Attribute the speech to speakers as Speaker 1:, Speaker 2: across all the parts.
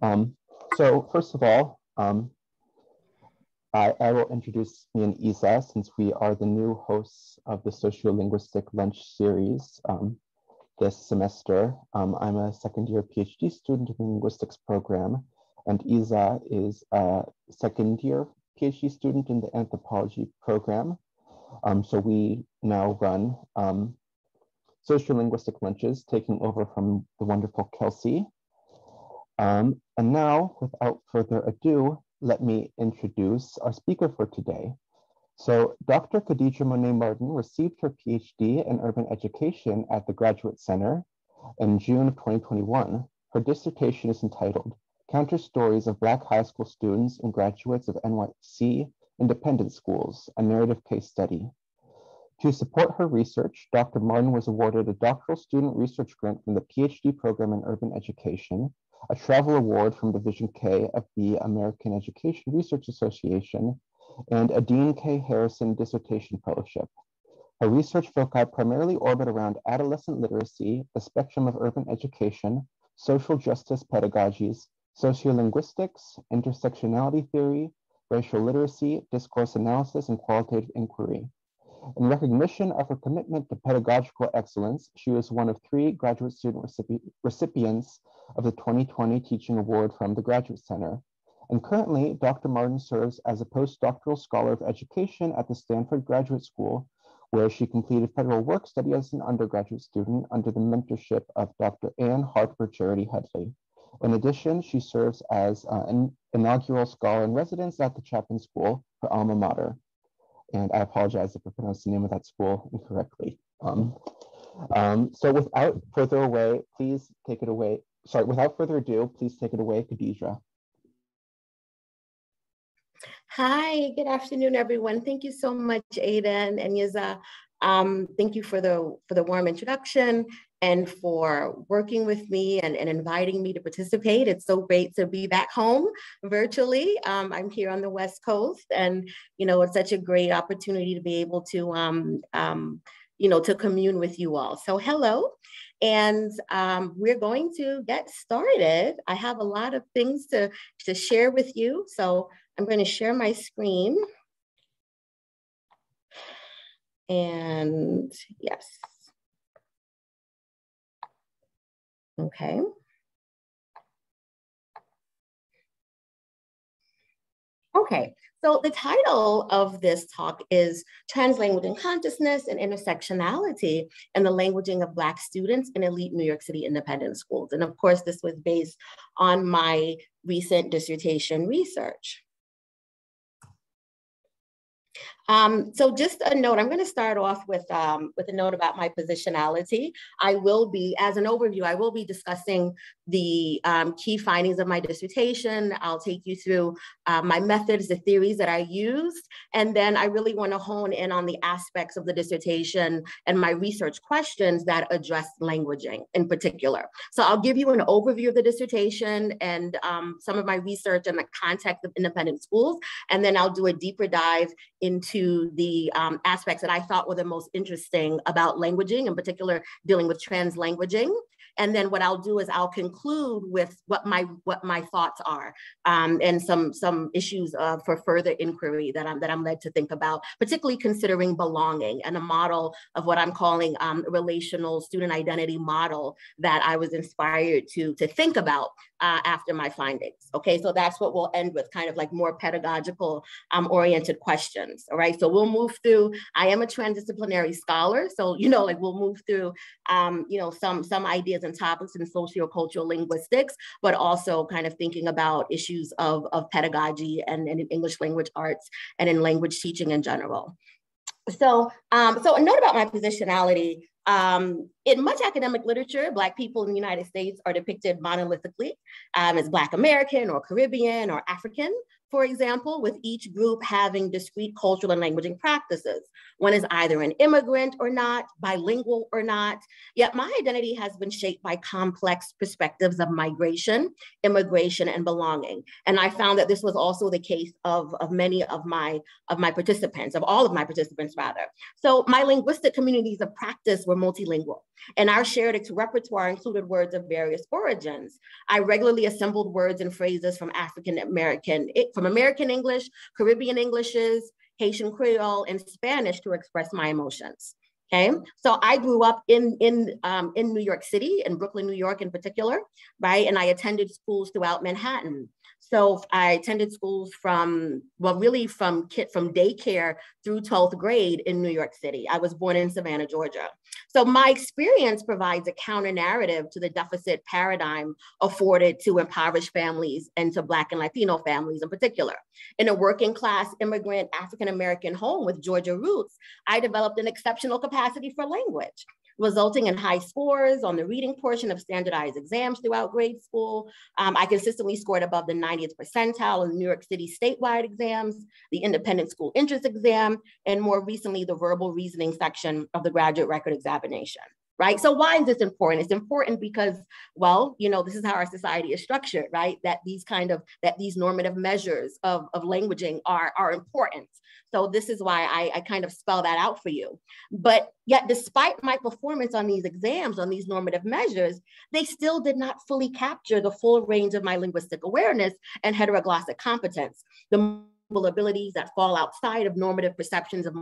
Speaker 1: So first of all, I will introduce me and Isa, since we are the new hosts of the Sociolinguistic Lunch Series this semester. I'm a second-year PhD student in the linguistics program, and Isa is a second-year PhD student in the anthropology program. So we now run sociolinguistic lunches, taking over from the wonderful Kelsey. And now, without further ado, let me introduce our speaker for today. So Dr. Khadija Monet Martin received her PhD in urban education at the Graduate Center in June of 2021. Her dissertation is entitled Counter Stories of Black High School Students and Graduates of NYC Independent Schools, a Narrative Case Study. To support her research, Dr. Martin was awarded a doctoral student research grant from the PhD program in urban education, a travel award from Division K of the American Education Research Association, and a Dean K. Harrison Dissertation Fellowship. Her research foci primarily orbit around adolescent literacy, the spectrum of urban education, social justice pedagogies, sociolinguistics, intersectionality theory, racial literacy, discourse analysis, and qualitative inquiry. In recognition of her commitment to pedagogical excellence, she was one of 3 graduate student recipients of the 2020 Teaching Award from the Graduate Center. And currently, Dr. Martin serves as a postdoctoral scholar of education at the Stanford Graduate School, where she completed federal work study as an undergraduate student under the mentorship of Dr. Ann Hartford Charity Headley. In addition, she serves as an inaugural scholar in residence at the Chapman School, her alma mater. And I apologize if I pronounced the name of that school incorrectly. So without further ado, please take it away, Khadija.
Speaker 2: Hi, good afternoon, everyone. Thank you so much, Aidan and Yiza. Thank you for the warm introduction and for working with me and inviting me to participate. It's so great to be back home virtually. I'm here on the West Coast, and it's such a great opportunity to be able to to commune with you all. So hello, and we're going to get started. I have a lot of things to share with you, so I'm going to share my screen. And yes. Okay. Okay, so the title of this talk is Translanguaging Consciousness and Intersectionality in the Languaging of Black Students in Elite New York City Independent Schools. And of course, this was based on my recent dissertation research. So just a note, I'm going to start off with a note about my positionality. I will be, as an overview, I will be discussing the key findings of my dissertation. I'll take you through my methods, the theories that I used, and then I really want to hone in on the aspects of the dissertation and my research questions that address languaging in particular. So I'll give you an overview of the dissertation and some of my research in the context of independent schools, and then I'll do a deeper dive into the aspects that I thought were the most interesting about languaging, in particular dealing with translanguaging. And then what I'll do is I'll conclude with what my thoughts are and some issues for further inquiry that I'm led to think about, particularly considering belonging and a model of what I'm calling a relational student identity model that I was inspired to think about after my findings. Okay, so that's what we'll end with, kind of like more pedagogical oriented questions. All right, so we'll move through. I am a transdisciplinary scholar, so we'll move through some ideas and topics in sociocultural linguistics, but also kind of thinking about issues of pedagogy and in English language arts and in language teaching in general. So a note about my positionality. In much academic literature, Black people in the United States are depicted monolithically as Black American or Caribbean or African, for example, with each group having discrete cultural and languaging practices. One is either an immigrant or not, bilingual or not, yet my identity has been shaped by complex perspectives of migration, immigration, and belonging. And I found that this was also the case of many of my participants, of all of my participants rather. So my linguistic communities of practice were multilingual. And our shared repertoire included words of various origins. I regularly assembled words and phrases from American English, Caribbean Englishes, Haitian Creole, and Spanish to express my emotions. Okay, so I grew up in New York City, in Brooklyn, New York in particular, right? And I attended schools throughout Manhattan. So I attended schools from daycare through 12th grade in New York City. I was born in Savannah, Georgia. So my experience provides a counter narrative to the deficit paradigm afforded to impoverished families and to Black and Latino families in particular. In a working class immigrant African-American home with Georgia roots, I developed an exceptional capacity for language, resulting in high scores on the reading portion of standardized exams throughout grade school. I consistently scored above the 90th percentile in New York City statewide exams, the independent school entrance exam, and more recently, the verbal reasoning section of the graduate record examination. Right? So why is this important? It's important because, well, this is how our society is structured, right? That these normative measures of languaging are important. So this is why I kind of spell that out for you. But yet, despite my performance on these exams, on these normative measures, they still did not fully capture the full range of my linguistic awareness and heteroglossic competence, the abilities that fall outside of normative perceptions of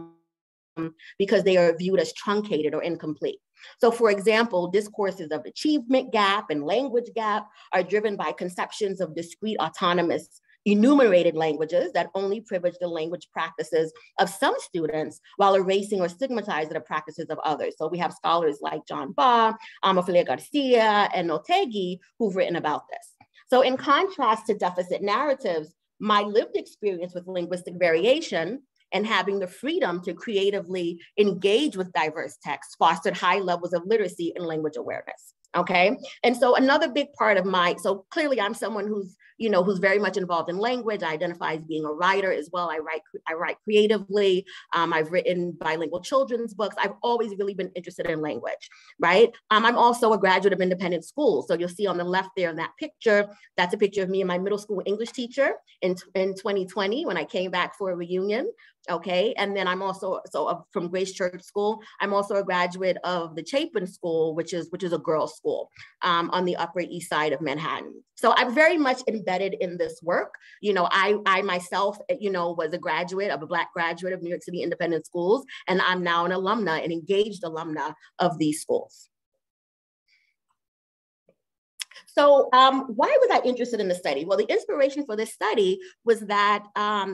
Speaker 2: because they are viewed as truncated or incomplete. So for example, discourses of achievement gap and language gap are driven by conceptions of discrete autonomous enumerated languages that only privilege the language practices of some students while erasing or stigmatizing the practices of others. So we have scholars like John Baugh, Amafalia Garcia, and Otegi who've written about this. So in contrast to deficit narratives, my lived experience with linguistic variation and having the freedom to creatively engage with diverse texts fostered high levels of literacy and language awareness. Okay. And so another big part of so clearly I'm someone who's very much involved in language. I identify as being a writer as well. I write creatively. I've written bilingual children's books. I've always really been interested in language, right? I'm also a graduate of independent schools. So you'll see on the left there in that picture, that's a picture of me and my middle school English teacher in 2020 when I came back for a reunion. Okay, and then I'm also from Grace Church School. I'm also a graduate of the Chapin School, which is a girls' school on the Upper East Side of Manhattan. So I'm very much embedded in this work. I myself, was a Black graduate of New York City independent schools, and I'm now an engaged alumna of these schools. So why was I interested in the study? Well, the inspiration for this study was that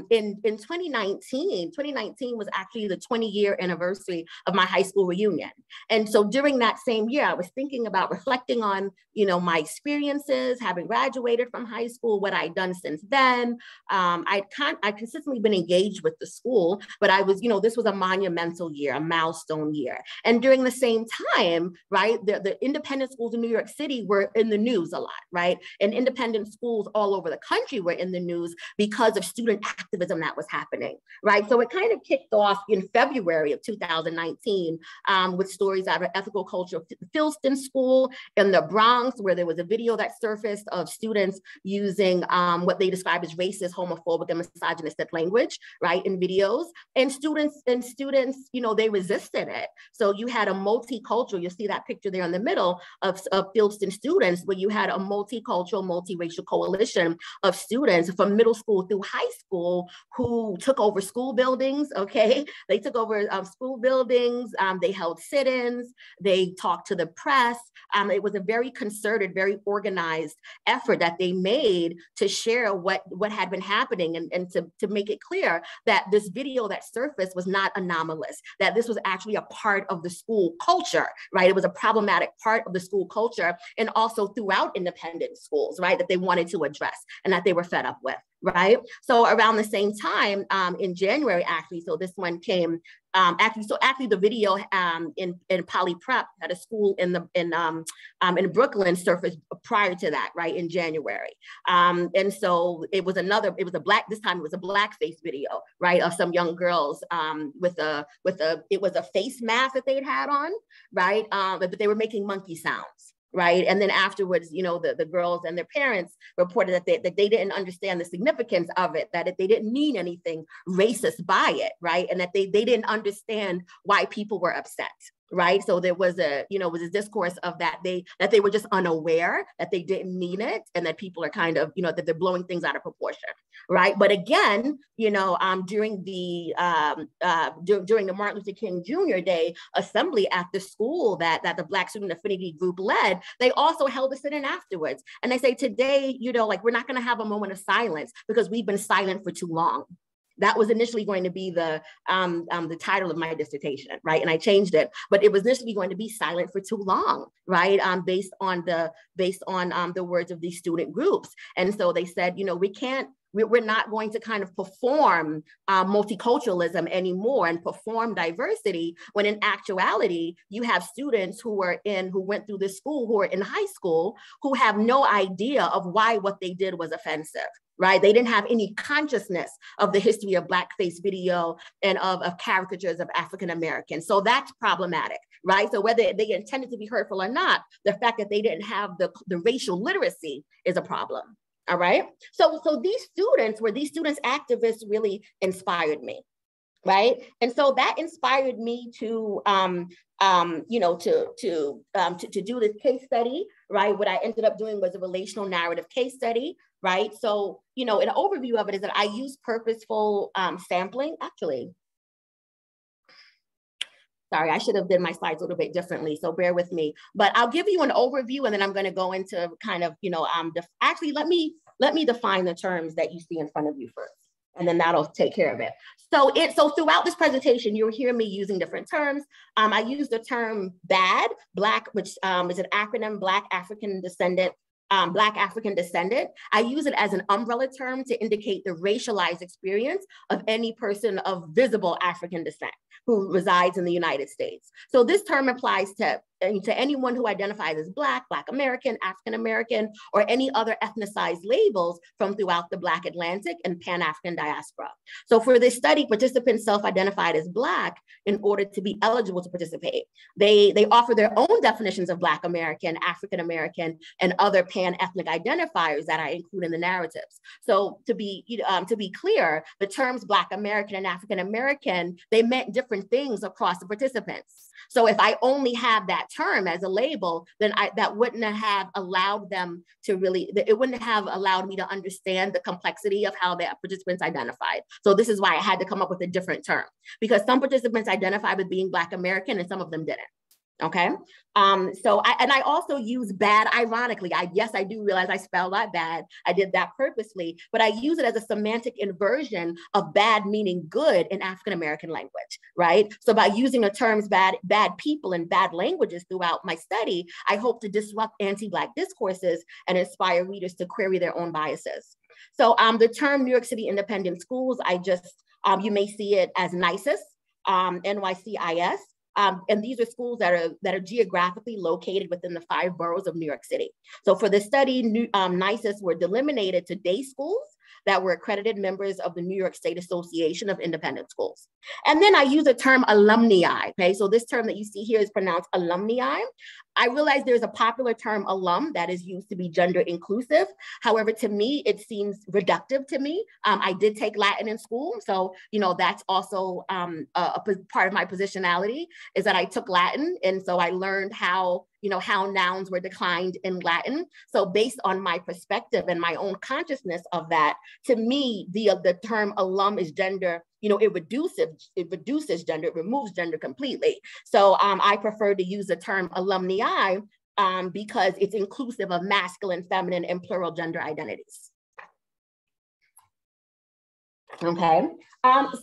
Speaker 2: in 2019 was actually the 20-year anniversary of my high school reunion. And so during that same year, I was thinking about reflecting on, my experiences, having graduated from high school, what I'd done since then. I'd consistently been engaged with the school, but I was, this was a monumental year, a milestone year. And during the same time, right, the independent schools in New York City were in the news a lot, right? And independent schools all over the country were in the news because of student activism that was happening, right? So it kind of kicked off in February of 2019 with stories out of Ethical Culture Philston School in the Bronx, where there was a video that surfaced of students using what they describe as racist, homophobic, and misogynistic language, right, in videos. And students, they resisted it. So you had a multicultural, you see that picture there in the middle of Philston students, where you had a multicultural, multiracial coalition of students from middle school through high school who took over school buildings, okay? They took over school buildings, they held sit-ins, they talked to the press. It was a very concerted, very organized effort that they made to share what had been happening and to make it clear that this video that surfaced was not anomalous, that this was actually a part of the school culture, right? It was a problematic part of the school culture and also throughout independent schools, right, that they wanted to address and that they were fed up with, right? So around the same time in January, actually, so this one came, actually the video in Poly Prep at a school in Brooklyn surfaced prior to that, right, in January. And so it was a blackface video, right, of some young girls it was a face mask that they'd had on, right, but they were making monkey sounds. Right. And then afterwards, the girls and their parents reported that they didn't understand the significance of it, that they didn't mean anything racist by it. Right. And that they didn't understand why people were upset. right? So there was a, was a discourse of that they were just unaware, that they didn't mean it, and that people are kind of, that they're blowing things out of proportion, right? But again, during the Martin Luther King Jr. Day assembly at the school that the Black Student Affinity Group led, they also held a sit-in afterwards. And they say today, we're not going to have a moment of silence because we've been silent for too long. That was initially going to be the title of my dissertation, right? And I changed it, but it was initially going to be silent for too long, right? Based on the words of these student groups. And so they said, we're not going to kind of perform multiculturalism anymore and perform diversity, when in actuality, you have students who went through this school, who are in high school, who have no idea of why what they did was offensive, right? They didn't have any consciousness of the history of blackface video and of caricatures of African Americans. So that's problematic, right? So whether they intended to be hurtful or not, the fact that they didn't have the racial literacy is a problem. All right. So these students activists really inspired me. Right. And so that inspired me to do this case study. Right. What I ended up doing was a relational narrative case study. Right. So, an overview of it is that I use purposeful sampling. Actually, sorry, I should have done my slides a little bit differently, so bear with me. But I'll give you an overview, and then I'm going to go into kind of, actually, let me define the terms that you see in front of you first, and then that'll take care of it. So throughout this presentation, you'll hear me using different terms. I use the term BAD, Black, which is an acronym, Black African Descendant. Black African Descendant. I use it as an umbrella term to indicate the racialized experience of any person of visible African descent who resides in the United States. So this term applies to anyone who identifies as Black, Black American, African American, or any other ethnicized labels from throughout the Black Atlantic and Pan-African diaspora. So for this study, participants self-identified as Black in order to be eligible to participate. They offer their own definitions of Black American, African American, and other pan-ethnic identifiers that I include in the narratives. So to be clear, the terms Black American and African American, they meant different things across the participants. So if I only have that term as a label, then that wouldn't have allowed them to it wouldn't have allowed me to understand the complexity of how the participants identified. So this is why I had to come up with a different term, because some participants identified with being Black American and some of them didn't. Okay. I also use BAD ironically. Yes, I do realize I spelled out bad. I did that purposely, but I use it as a semantic inversion of bad meaning good in African American language, right? So by using the terms bad people and bad languages throughout my study, I hope to disrupt anti-Black discourses and inspire readers to query their own biases. So the term New York City Independent Schools, you may see it as NYCIS, NYCIS. And these are schools that are geographically located within the 5 boroughs of New York City. So for the study, NYCIS were delimited to day schools that were accredited members of the New York State Association of Independent Schools. And then I use the term alumni, okay? So this term that you see here is pronounced alumni. I realize there's a popular term alum that is used to be gender inclusive. However, to me, it seems reductive to me. I did take Latin in school. So, that's also a part of my positionality is that I took Latin. And so I learned how nouns were declined in Latin. So based on my perspective and my own consciousness of that, to me, the term alum is gender, it reduces gender, it removes gender completely. So I prefer to use the term alumni because it's inclusive of masculine, feminine, and plural gender identities. Okay,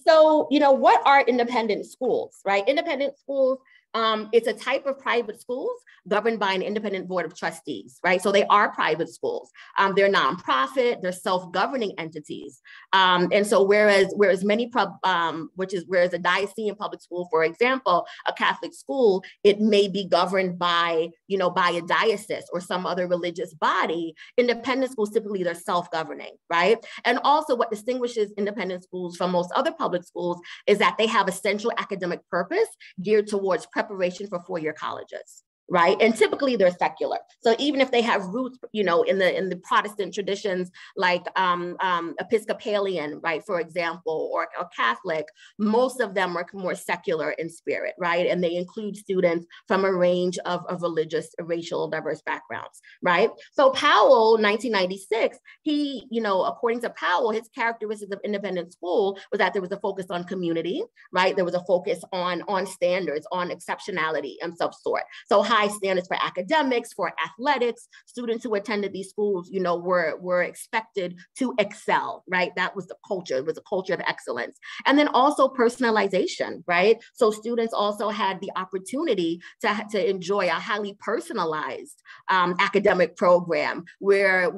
Speaker 2: so what are independent schools, right? Independent schools, it's a type of private schools governed by an independent board of trustees, right? So they are private schools. They're nonprofit, they're self-governing entities. And so whereas a diocesan public school, for example, a Catholic school, it may be governed by a diocese or some other religious body, independent schools, typically they're self-governing, right? And also what distinguishes independent schools from most other public schools is that they have a central academic purpose geared towards preparation for 4-year colleges, right? And typically they're secular. So even if they have roots, you know, in the Protestant traditions, like Episcopalian, right, for example, or Catholic, most of them are more secular in spirit, right? And they include students from a range of religious, racial, diverse backgrounds, right? So Powell, 1996, he, you know, according to Powell, his characteristics of independent school was that there was a focus on community, right? There was a focus on standards, on exceptionality and some sort. So high standards for academics, for athletics. Students who attended these schools, you know, were expected to excel, right? That was the culture. It was a culture of excellence. And then also personalization, right? So students also had the opportunity to enjoy a highly personalized academic program where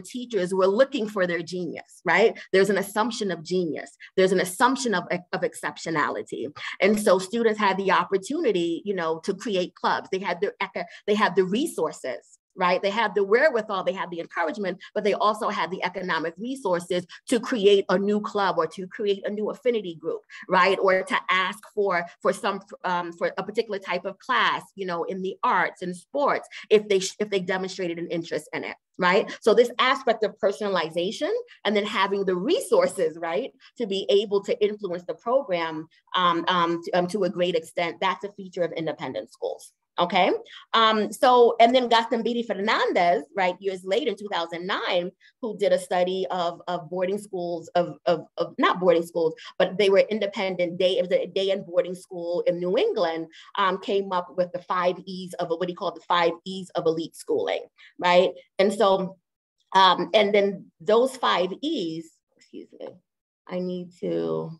Speaker 2: teachers were looking for their genius, right? There's an assumption of genius. There's an assumption of exceptionality. And so students had the opportunity, you know, to create clubs. They had the resources, right? They had the wherewithal, they had the encouragement, but they also had the economic resources to create a new club or to create a new affinity group, right? Or to ask for a particular type of class, you know, in the arts and sports, if they demonstrated an interest in it, right? So this aspect of personalization and then having the resources, right, to be able to influence the program to a great extent, that's a feature of independent schools. Okay, so, and then Gastambide Fernandez, right, years later in 2009, who did a study of boarding schools, of not boarding schools, but they were independent day, it was a day and boarding school in New England, came up with the 5 E's of what he called the 5 E's of elite schooling, right? And so, and then those 5 E's, excuse me, I need to,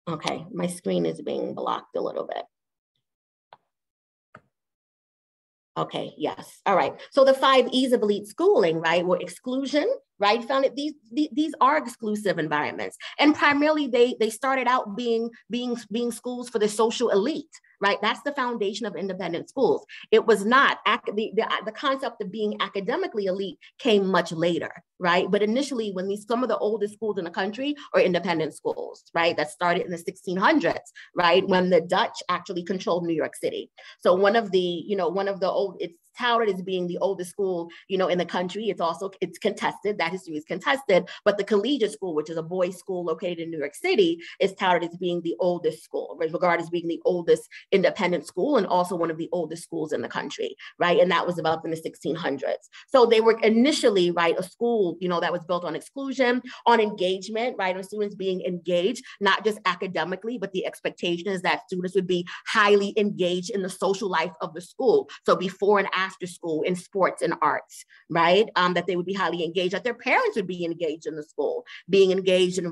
Speaker 2: okay, my screen is being blocked a little bit. Okay, yes, all right. So the 5 E's of elite schooling, right, were exclusion, right? Found that these are exclusive environments. And primarily they started out being schools for the social elite, right? That's the foundation of independent schools. It was not, the concept of being academically elite came much later, right? But initially when some of the oldest schools in the country are independent schools, right? That started in the 1600s, right? When the Dutch actually controlled New York City. So one of the old, it's touted as being the oldest school, you know, in the country. It's contested, that history is contested, but the collegiate school, which is a boys' school located in New York City, is touted as being the oldest school, regarded as being the oldest independent school and also one of the oldest schools in the country, right? And that was developed in the 1600s. So they were initially, right, a school, you know, that was built on exclusion, on engagement, right, on students being engaged, not just academically, but the expectation is that students would be highly engaged in the social life of the school. So before and after school, in sports and arts, right? That they would be highly engaged, that their parents would be engaged in the school, being engaged in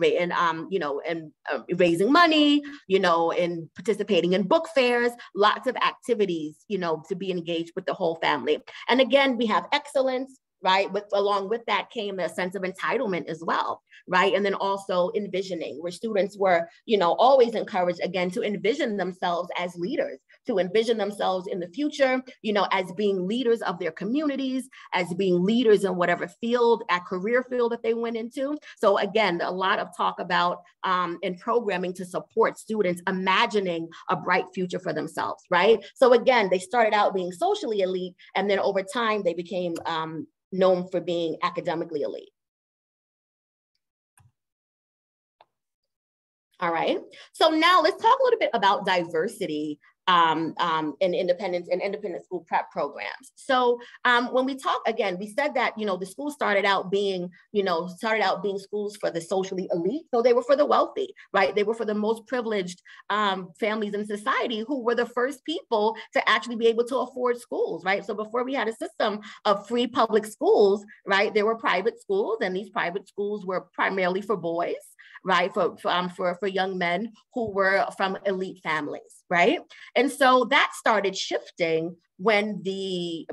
Speaker 2: raising money, you know, and participating in book fairs, lots of activities, you know, to be engaged with the whole family. And again, we have excellence, right? But along with that came a sense of entitlement as well, right? And then also envisioning, where students were, you know, always encouraged, again, to envision themselves as leaders, to envision themselves in the future, you know, as being leaders of their communities, as being leaders in whatever field, career field that they went into. So again, a lot of talk about in programming to support students imagining a bright future for themselves, right? So again, they started out being socially elite, and then over time they became known for being academically elite. All right, so now let's talk a little bit about diversity in independent school prep programs. So when we talk, again, we said that, you know, the school started out being schools for the socially elite. So they were for the wealthy, right? They were for the most privileged families in society, who were the first people to actually be able to afford schools, right? So before we had a system of free public schools, right, there were private schools, and these private schools were primarily for boys, right? For young men who were from elite families, right? And so that started shifting when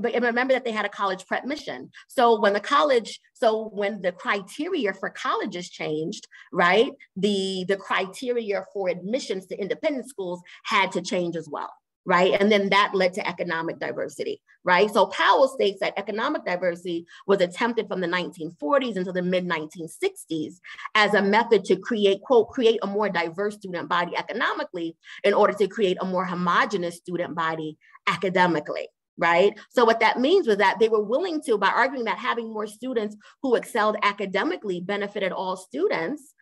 Speaker 2: but remember that they had a college prep mission. So when the criteria for colleges changed, right? The criteria for admissions to independent schools had to change as well. right? And then that led to economic diversity, right? So Powell states that economic diversity was attempted from the 1940s until the mid-1960s as a method to create, quote, create a more diverse student body economically in order to create a more homogeneous student body academically, right? So what that means was that they were willing to, by arguing that having more students who excelled academically benefited all students,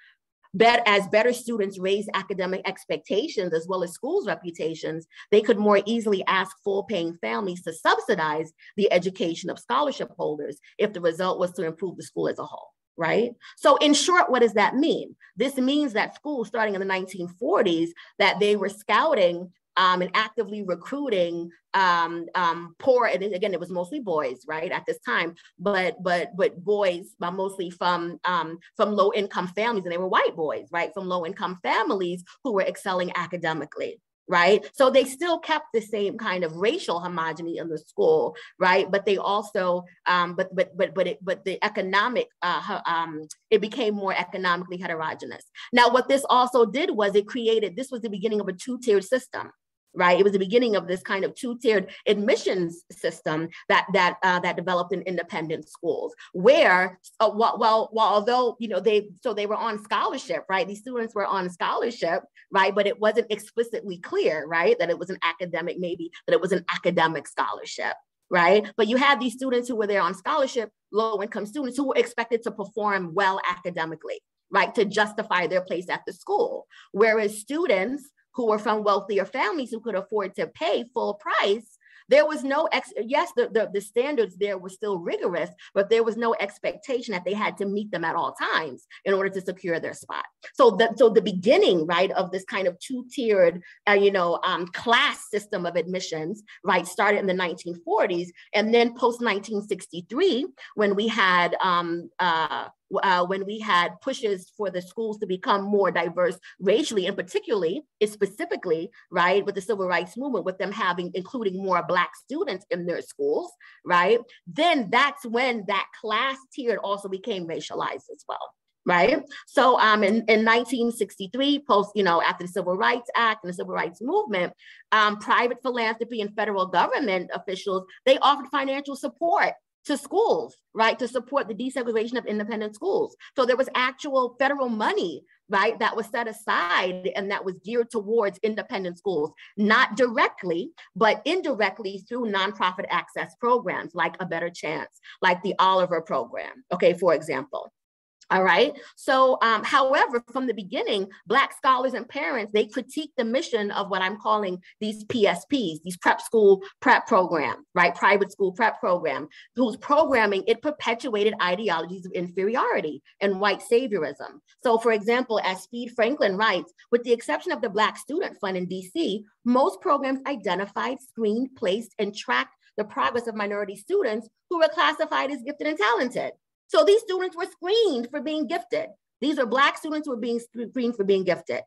Speaker 2: as better students raised academic expectations as well as schools' reputations, they could more easily ask full-paying families to subsidize the education of scholarship holders if the result was to improve the school as a whole, right? So in short, what does that mean? This means that schools starting in the 1940s, that they were scouting and actively recruiting poor, and again, it was mostly boys, right, at this time, but boys, mostly from low-income families, and they were white boys, right, from low-income families who were excelling academically, right? So they still kept the same kind of racial homogeny in the school, right? But they also, but the economic, it became more economically heterogeneous. Now, what this also did was this was the beginning of a two-tiered system, right? It was the beginning of this kind of two-tiered admissions system that developed in independent schools, where although they were on scholarship, right? These students were on scholarship, right? But it wasn't explicitly clear, right, that it was an academic, maybe that it was an academic scholarship, right? But you had these students who were there on scholarship, low-income students who were expected to perform well academically, right, to justify their place at the school, whereas students who were from wealthier families who could afford to pay full price, there was no, the standards there were still rigorous, but there was no expectation that they had to meet them at all times in order to secure their spot. So the beginning, right, of this kind of two-tiered, class system of admissions, right, started in the 1940s, and then post-1963, when we had pushes for the schools to become more diverse racially, and specifically, right, with the civil rights movement, with them including more Black students in their schools, right, then that's when that class tier also became racialized as well. Right. So in 1963, after the Civil Rights Act and the Civil Rights Movement, private philanthropy and federal government officials, they offered financial support to schools, right, to support the desegregation of independent schools. So there was actual federal money, right, that was set aside and that was geared towards independent schools, not directly, but indirectly through nonprofit access programs like A Better Chance, like the Oliver program, okay, for example. All right. So, however, from the beginning, Black scholars and parents, they critiqued the mission of what I'm calling these PSPs, these prep programs, right? Private school prep program, whose programming, it perpetuated ideologies of inferiority and white saviorism. So, for example, as Speed Franklin writes, with the exception of the Black Student Fund in DC, most programs identified, screened, placed, and tracked the progress of minority students who were classified as gifted and talented. So these students were screened for being gifted. These are Black students who were being screened for being gifted,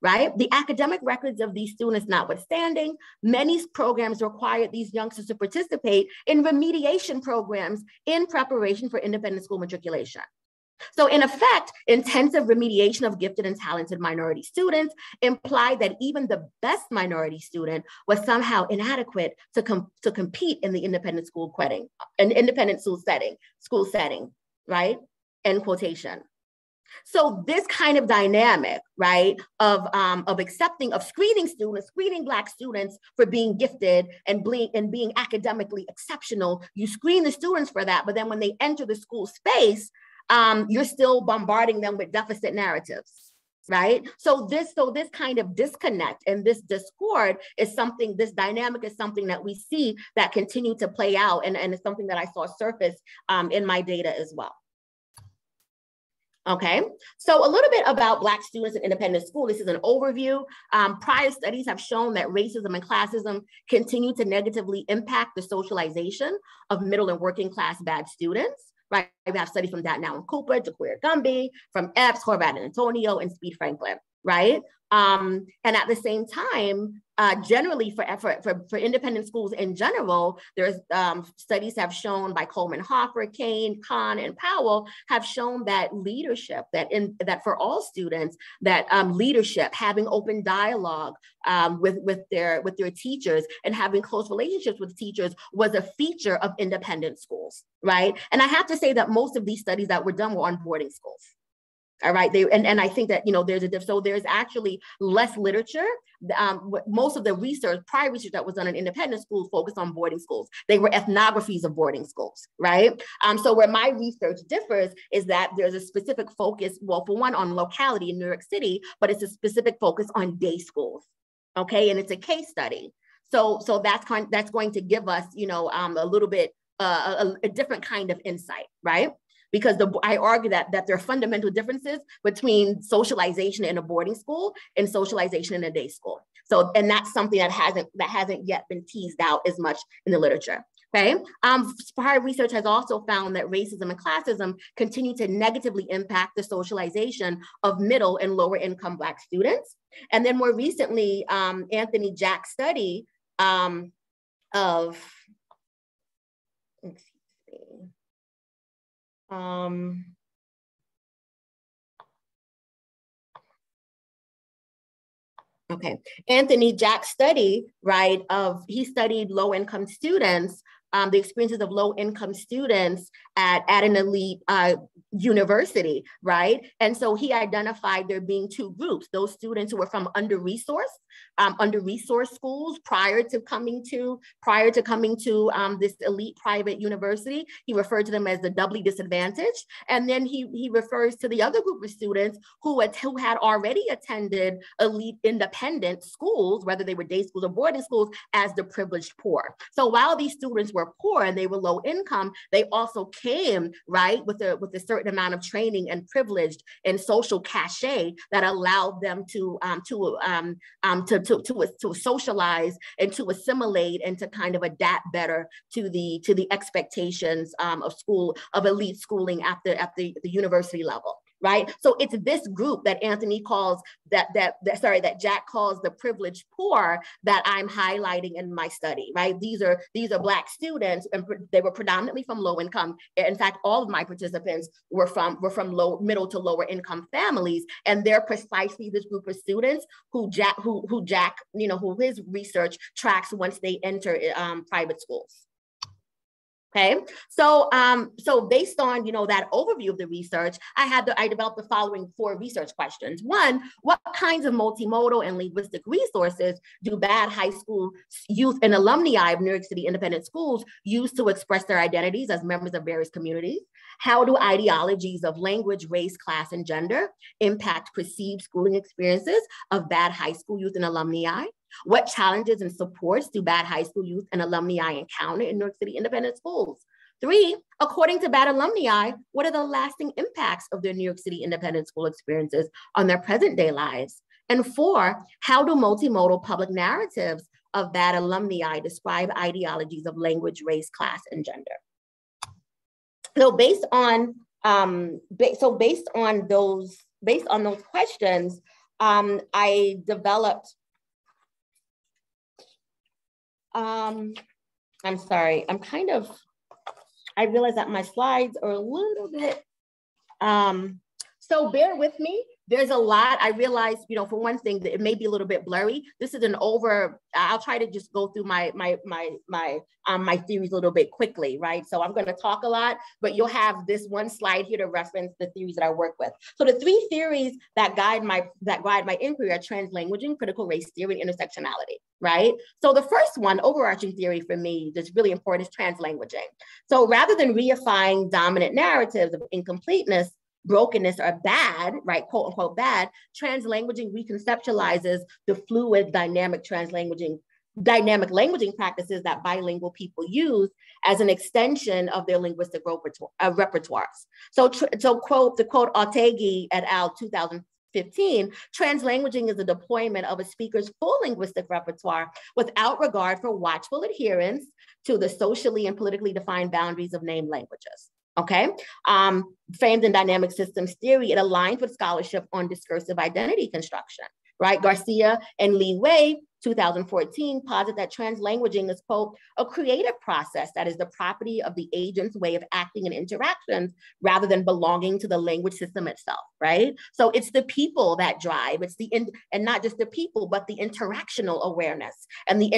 Speaker 2: right? The academic records of these students notwithstanding, many programs required these youngsters to participate in remediation programs in preparation for independent school matriculation. So in effect, intensive remediation of gifted and talented minority students implied that even the best minority student was somehow inadequate to compete in the independent school setting, right? End quotation. So this kind of dynamic, right, of screening Black students for being gifted and being academically exceptional, you screen the students for that, but then when they enter the school space, you're still bombarding them with deficit narratives, right? So this kind of disconnect and this discord is something, this dynamic is something that we see that continue to play out, and it's something that I saw surface in my data as well. Okay, so a little bit about Black students in independent school. This is an overview. Prior studies have shown that racism and classism continue to negatively impact the socialization of middle and working class bad students, right? We have studies from Datnow and Cooper, Jaquir Gumby, from Epps, Horvath and Antonio, and Speed Franklin, right? And at the same time, generally for independent schools in general, there's studies have shown by Coleman Hoffer, Kane, Kahn, and Powell have shown that leadership, that for all students, that leadership, having open dialogue with their teachers and having close relationships with teachers was a feature of independent schools, right? And I have to say that most of these studies that were done were on boarding schools. All right, and I think that, there's actually less literature. Most of the prior research that was done in independent schools focused on boarding schools. They were ethnographies of boarding schools, right? So where my research differs is that there's a specific focus, well, for one, on locality in New York City, but it's a specific focus on day schools, okay? And it's a case study. So that's going to give us, a little bit, a different kind of insight, right? Because I argue that there are fundamental differences between socialization in a boarding school and socialization in a day school. So, and that's something that hasn't yet been teased out as much in the literature. Okay. Prior research has also found that racism and classism continue to negatively impact the socialization of middle and lower income Black students. And then more recently, Anthony Jack's study of, let's see. Okay, Anthony Jack's study, right, he studied low-income students, the experiences of low-income students at an elite university, right? And so he identified there being two groups: those students who were from under-resourced schools prior to coming to this elite private university. He referred to them as the doubly disadvantaged. And then he refers to the other group of students who had already attended elite independent schools, whether they were day schools or boarding schools, as the privileged poor. So while these students were poor and they were low income, they also came, right, with a certain amount of training and privilege and social cachet that allowed them to socialize and to assimilate and to kind of adapt better to the expectations of elite schooling at the university level. Right. So it's this group that Anthony calls that Jack calls the privileged poor that I'm highlighting in my study. Right. These are Black students, and they were predominantly from low income. In fact, all of my participants were from middle to lower income families, and they're precisely this group of students who his research tracks once they enter private schools. Okay, so based on that overview of the research, I developed the following 4 research questions. 1, what kinds of multimodal and linguistic resources do bad high school youth and alumni of New York City independent schools use to express their identities as members of various communities? How do ideologies of language, race, class, and gender impact perceived schooling experiences of bad high school youth and alumni? What challenges and supports do bad high school youth and alumni encounter in New York City independent schools? 3, according to bad alumni, what are the lasting impacts of their New York City independent school experiences on their present day lives? And 4, how do multimodal public narratives of bad alumni describe ideologies of language, race, class, and gender? So based on those questions, I developed. I'm sorry. I realize that my slides are a little bit. So bear with me. There's a lot. I realize, for one thing, that it may be a little bit blurry. This is I'll try to just go through my theories a little bit quickly, right? So I'm going to talk a lot, but you'll have this one slide here to reference the theories that I work with. So the 3 theories that guide my inquiry are translanguaging, critical race theory, and intersectionality, right? So the first one, overarching theory for me that's really important, is translanguaging. So rather than reifying dominant narratives of incompleteness, brokenness, or bad, right, quote unquote bad, translanguaging reconceptualizes the fluid dynamic languaging practices that bilingual people use as an extension of their linguistic repertoires. So to quote Ortegi et al. 2015, translanguaging is the deployment of a speaker's full linguistic repertoire without regard for watchful adherence to the socially and politically defined boundaries of named languages. okay? Framed in dynamic systems theory, it aligns with scholarship on discursive identity construction, right? Garcia and Lee Wei, 2014, posit that translanguaging is, quote, a creative process that is the property of the agent's way of acting and interactions rather than belonging to the language system itself, right? So it's the people that drive, and not just the people, but the interactional awareness and the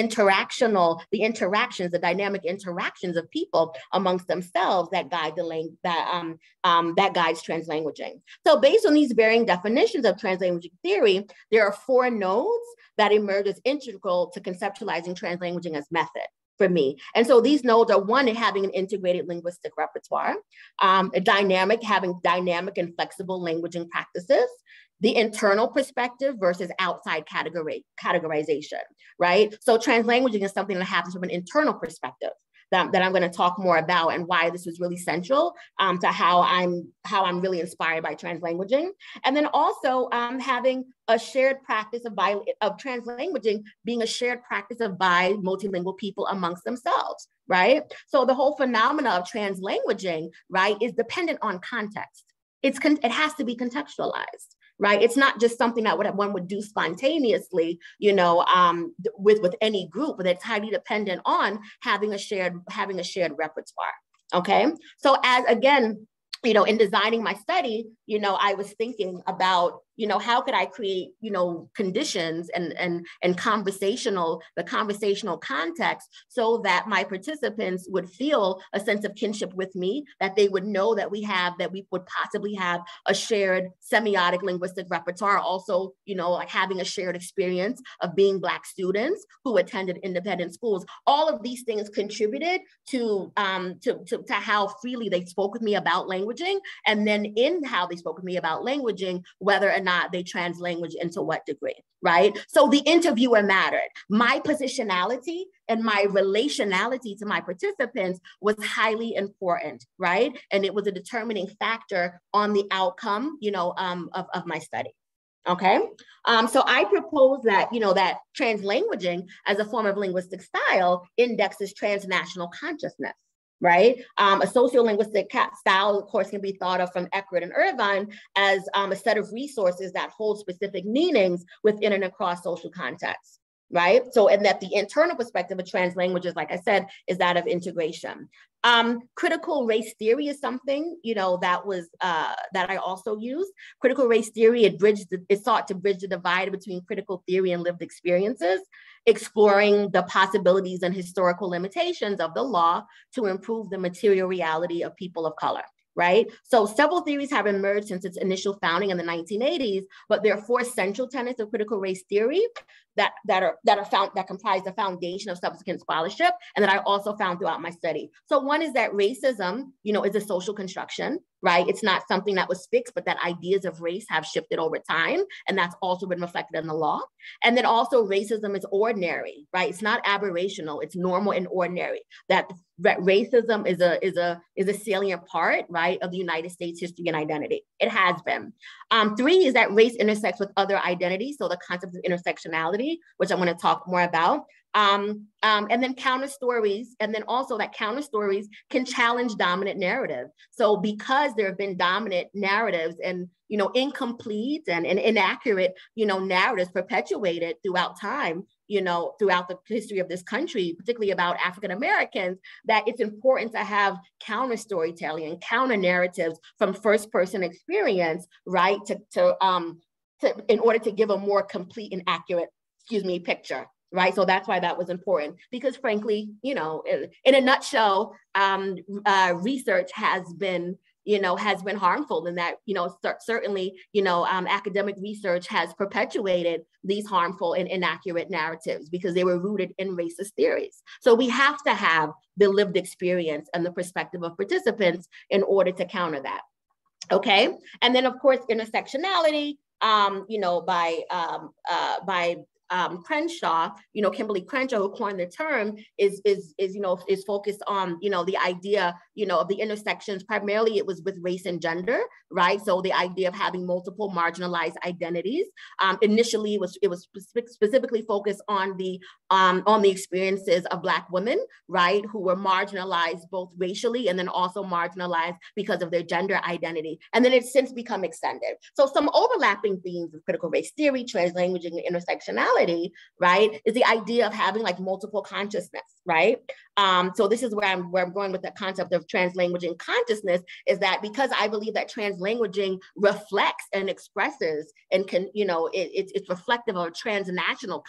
Speaker 2: dynamic interactions of people amongst themselves that guide that guides translanguaging. So based on these varying definitions of translanguaging theory, there are 4 nodes that emerge as integral to conceptualizing translanguaging as method for me. And so these nodes are, 1, having an integrated linguistic repertoire, having dynamic and flexible languaging practices, the internal perspective versus outside categorization, right? So translanguaging is something that happens from an internal perspective that I'm going to talk more about, and why this was really central to how I'm really inspired by translanguaging. And then also having a shared practice of translanguaging being a shared practice of multilingual people amongst themselves, right? So the whole phenomena of translanguaging, right, is dependent on context. It has to be contextualized, right? It's not just something that one would do spontaneously, with any group, but it's highly dependent on having a shared repertoire. Okay, so in designing my study, I was thinking about, how could I create, conditions and conversational context so that my participants would feel a sense of kinship with me, that they would know that we would possibly have a shared semiotic linguistic repertoire, also, like having a shared experience of being Black students who attended independent schools. All of these things contributed to how freely they spoke with me about languaging, and then in how they spoke with me about languaging, whether or not they translanguage and to what degree, right? So the interviewer mattered. My positionality and my relationality to my participants was highly important, right? And it was a determining factor on the outcome, of my study. Okay, so I propose that, that translanguaging as a form of linguistic style indexes transnational consciousness, right? A sociolinguistic style, of course, can be thought of from Eckert and Irvine as a set of resources that hold specific meanings within and across social contexts, right? So, and that the internal perspective of translanguages, like I said, is that of integration. Critical race theory is something, that I also use. Critical race theory, it sought to bridge the divide between critical theory and lived experiences, exploring the possibilities and historical limitations of the law to improve the material reality of people of color, right? So several theories have emerged since its initial founding in the 1980s, but there are 4 central tenets of critical race theory that comprise the foundation of subsequent scholarship, and that I also found throughout my study. So one is that racism, is a social construction, right? It's not something that was fixed, but that ideas of race have shifted over time, and that's also been reflected in the law. And then also racism is ordinary, right? It's not aberrational, it's normal and ordinary. That racism is a salient part, right, of the United States history and identity. It has been. 3 is that race intersects with other identities, so the concept of intersectionality, which I'm going to talk more about. And then counter stories, and then also that counter stories can challenge dominant narrative. So because there have been dominant narratives and incomplete and inaccurate narratives perpetuated throughout time, throughout the history of this country, particularly about African Americans, that it's important to have counter storytelling and counter narratives from first person experience, right, in order to give a more complete and accurate, picture. Right, so that's why that was important, because frankly, in a nutshell, research has been harmful, and that certainly academic research has perpetuated these harmful and inaccurate narratives because they were rooted in racist theories. So we have to have the lived experience and the perspective of participants in order to counter that. Okay, and then of course intersectionality, by Crenshaw, Kimberly Crenshaw, who coined the term, is focused on, the idea, of the intersections. Primarily, it was with race and gender, right? So the idea of having multiple marginalized identities. Initially, it was specifically focused on the experiences of Black women, right, who were marginalized both racially and then also marginalized because of their gender identity. And then it's since become extended. So some overlapping themes of critical race theory, translanguaging, and intersectionality, right, is the idea of having like multiple consciousness, right? So this is where I'm going with the concept of translanguaging consciousness, is that because I believe that translanguaging reflects and expresses and can, it's reflective of a transnational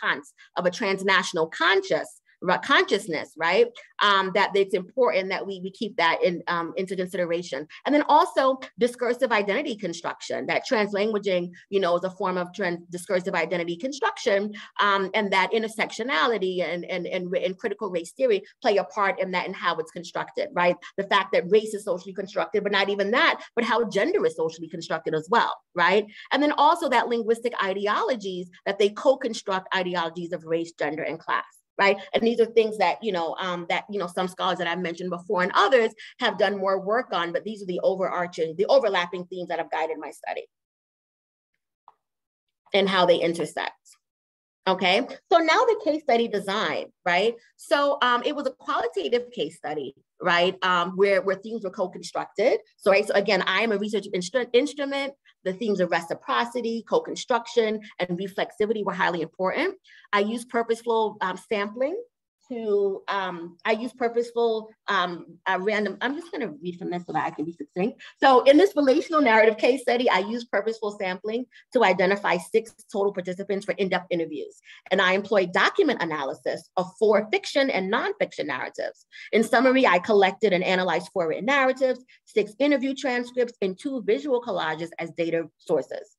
Speaker 2: consciousness, right? That it's important that we keep that into consideration. And then also discursive identity construction, that translanguaging, is a form of discursive identity construction, and that intersectionality and critical race theory play a part in that and how it's constructed, right? The fact that race is socially constructed, but not even that, but how gender is socially constructed as well, right? And then also that linguistic ideologies, that they co-construct ideologies of race, gender, and class. Right. And these are things that, some scholars that I've mentioned before and others have done more work on, but these are the overlapping themes that have guided my study and how they intersect. Okay, so now the case study design, right? So it was a qualitative case study, right? Where themes were co-constructed. So, right, so again, I am a research instrument. The themes of reciprocity, co-construction, and reflexivity were highly important. I used purposeful sampling to, random, I'm just gonna read from this so that I can be succinct. So in this relational narrative case study, I used purposeful sampling to identify 6 total participants for in-depth interviews. And I employed document analysis of 4 fiction and nonfiction narratives. In summary, I collected and analyzed 4 written narratives, 6 interview transcripts, and 2 visual collages as data sources.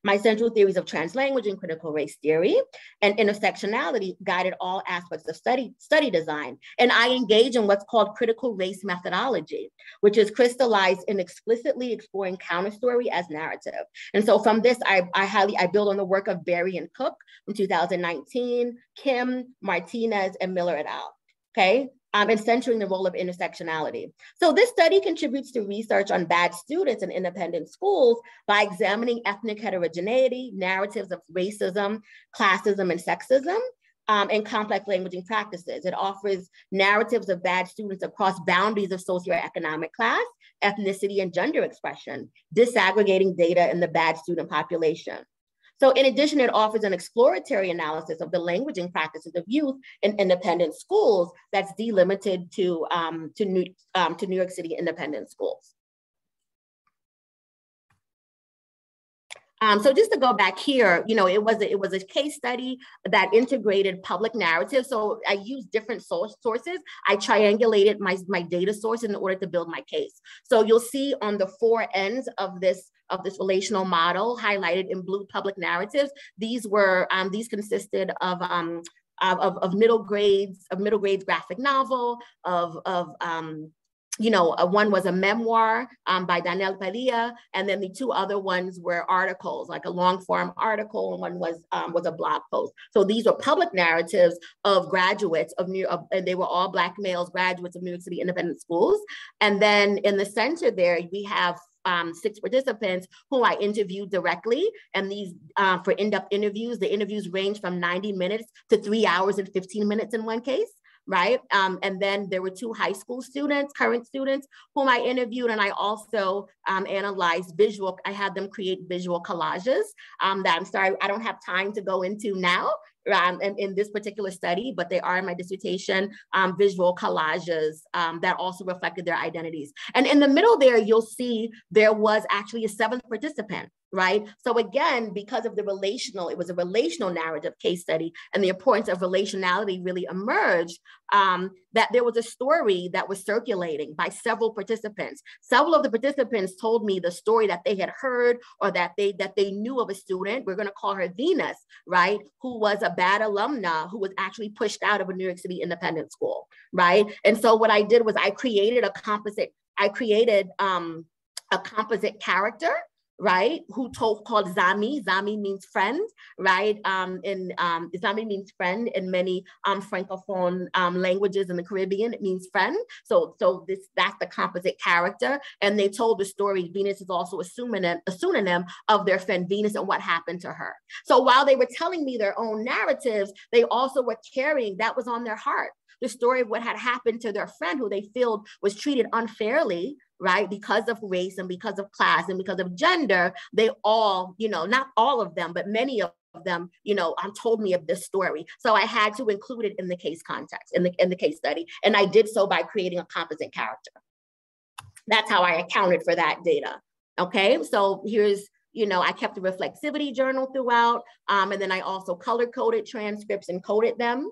Speaker 2: My central theories of translanguaging, critical race theory, and intersectionality guided all aspects of study design. And I engage in what's called critical race methodology, which is crystallized in explicitly exploring counterstory as narrative. And so from this, I build on the work of Berry and Cook from 2019, Kim, Martinez, and Miller et al. Okay. And centering the role of intersectionality. So this study contributes to research on bad students in independent schools by examining ethnic heterogeneity, narratives of racism, classism, and sexism, and complex languaging practices. It offers narratives of bad students across boundaries of socioeconomic class, ethnicity, and gender expression, disaggregating data in the bad student population. So in addition, it offers an exploratory analysis of the languaging practices of youth in independent schools that's delimited to New York City independent schools. So just to go back here, it was a case study that integrated public narrative. So I used different sources. I triangulated my data source in order to build my case. So you'll see on the 4 ends of this relational model highlighted in blue public narratives. These consisted of middle grades graphic novel, one was a memoir by Daniel Padilla, and then the 2 other ones were articles, like a long form article, and one was a blog post. So these were public narratives of graduates of and they were all Black males, graduates of New York City independent schools. And then in the center there, we have 6 participants who I interviewed directly. And these, for in-depth interviews, the interviews range from 90 minutes to 3 hours and 15 minutes in one case. Right. And then there were 2 high school students, current students, whom I interviewed. And I also analyzed I had them create visual collages that I'm sorry, I don't have time to go into now in this particular study, but they are in my dissertation, visual collages that also reflected their identities. And in the middle there, you'll see there was actually a 7th participant. Right. So again, because of it was a relational narrative case study, and the importance of relationality really emerged, that there was a story that was circulating by several participants. Several of the participants told me the story that they had heard or that they knew of a student, we're going to call her Venus, right, who was a bad alumna who was actually pushed out of a New York City independent school. Right. And so what I did was I created a composite character, right, who called Zami. Zami means friend, right? Zami means friend in many Francophone languages in the Caribbean. It means friend. So that's the composite character. And they told the story, Venus is also a synonym of their friend Venus and what happened to her. So while they were telling me their own narratives, they also were carrying, that was on their heart, the story of what had happened to their friend who they felt was treated unfairly, right? Because of race and because of class and because of gender. They all, not all of them, but many of them, told me of this story. So I had to include it in the case context, in the case study. And I did so by creating a composite character. That's how I accounted for that data. Okay, so here's, I kept a reflexivity journal throughout. And then I also color coded transcripts and coded them.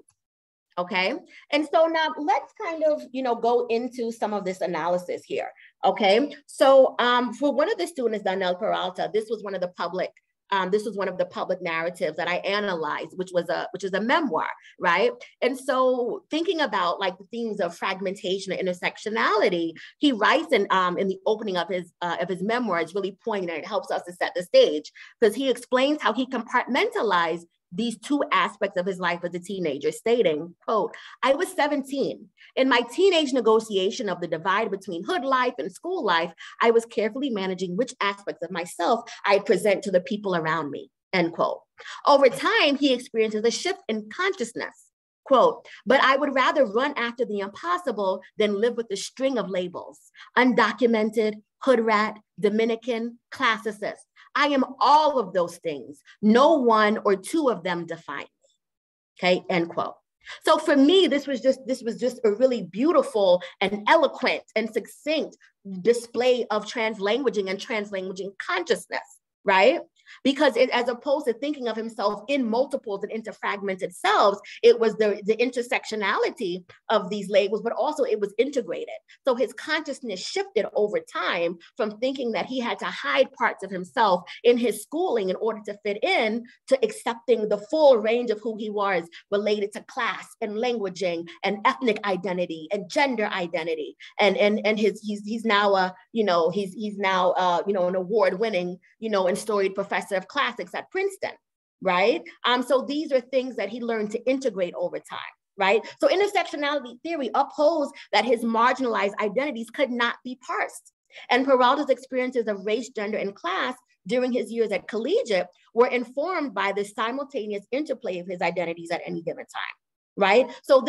Speaker 2: Okay, and so now let's kind of, go into some of this analysis here. Okay, so for one of the students, Danielle Peralta, this was one of the public narratives that I analyzed, which is a memoir, right? And so thinking about like the themes of fragmentation and intersectionality, he writes in the opening of his memoir, it's really poignant. It helps us to set the stage because he explains how he compartmentalized these two aspects of his life as a teenager, stating, quote, "I was 17. In my teenage negotiation of the divide between hood life and school life, I was carefully managing which aspects of myself I'd present to the people around me," end quote. Over time, he experiences a shift in consciousness, quote, "But I would rather run after the impossible than live with a string of labels, undocumented, hood rat, Dominican, classicist. I am all of those things. No one or two of them define me," okay, end quote. So for me, this was just a really beautiful and eloquent and succinct display of translanguaging and translanguaging consciousness, right? Because as opposed to thinking of himself in multiples and into fragmented selves, it was the intersectionality of these labels, but also it was integrated. So his consciousness shifted over time from thinking that he had to hide parts of himself in his schooling in order to fit in, to accepting the full range of who he was related to class and languaging and ethnic identity and gender identity. And he's now an award-winning, and storied professor of classics at Princeton, right? So these are things that he learned to integrate over time, right? So intersectionality theory upholds that his marginalized identities could not be parsed. And Peralta's experiences of race, gender, and class during his years at collegiate were informed by the simultaneous interplay of his identities at any given time, right? So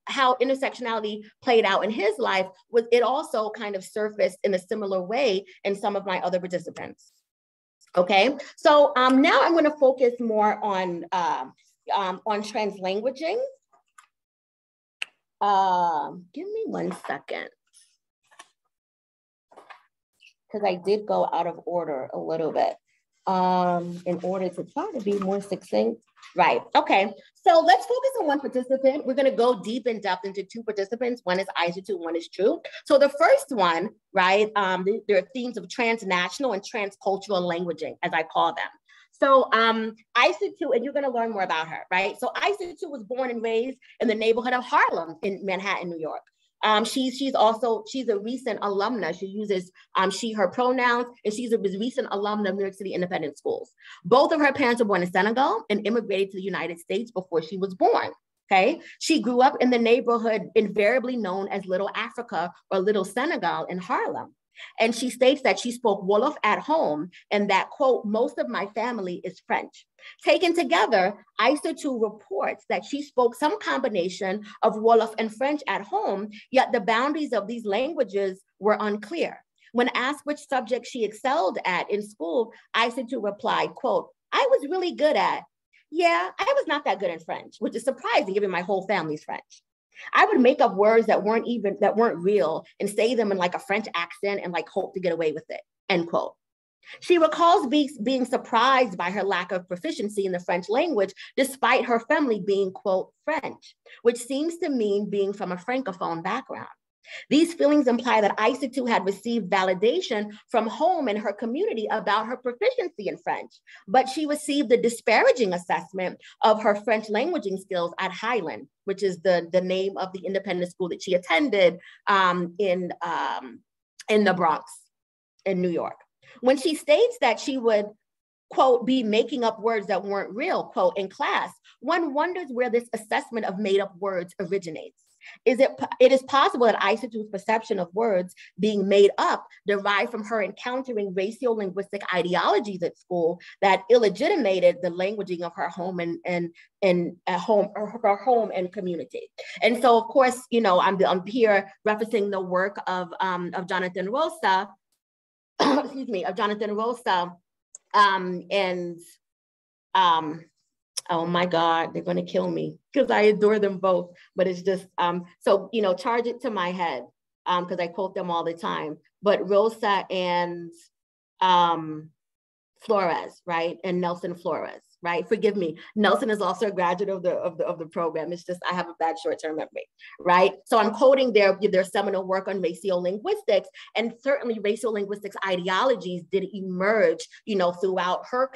Speaker 2: how intersectionality played out in his life was, it also kind of surfaced in a similar way in some of my other participants. Okay, so now I'm going to focus more on translanguaging. Give me 1 second, because I did go out of order a little bit in order to try to be more succinct. Right, okay, so let's focus on one participant. We're gonna go deep in depth into two participants. One is Isatu, one is True. So the first one, right, there are themes of transnational and transcultural languaging, as I call them. So Isatu, and you're gonna learn more about her, right? So Isatu was born and raised in the neighborhood of Harlem in Manhattan, New York. She's a recent alumna. She uses she, her pronouns, and she's a recent alumna of New York City independent schools. Both of her parents were born in Senegal and immigrated to the United States before she was born. Okay, she grew up in the neighborhood invariably known as Little Africa or Little Senegal in Harlem. And she states that she spoke Wolof at home and that, quote, "most of my family is French." Taken together, Isatu reports that she spoke some combination of Wolof and French at home, yet the boundaries of these languages were unclear. When asked which subject she excelled at in school, Isatu replied, quote, "I was really good at, yeah, I was not that good in French," which is surprising given my whole family's French. "I would make up words that weren't real and say them in like a French accent and like hope to get away with it," end quote. She recalls being surprised by her lack of proficiency in the French language, despite her family being, quote, French, which seems to mean being from a Francophone background. These feelings imply that Isatu had received validation from home and her community about her proficiency in French, but she received a disparaging assessment of her French languaging skills at Highland, which is the name of the independent school that she attended in the Bronx in New York. When she states that she would, quote, be making up words that weren't real, quote, in class, one wonders where this assessment of made up words originates. It is possible that Aisatu's perception of words being made up derived from her encountering racial-linguistic ideologies at school that illegitimated the languaging of her home her home and community. And so, of course, you know, I'm here referencing the work of Jonathan Rosa, excuse me, of Jonathan Rosa, oh my God, they're going to kill me because I adore them both. But it's just, so, you know, charge it to my head because I quote them all the time. But Rosa and Flores, right? And Nelson Flores, right? Forgive me. Nelson is also a graduate of the program. It's just, I have a bad short-term memory, right? So I'm quoting their seminal work on racial linguistics, and certainly racial linguistics ideologies did emerge, you know, throughout her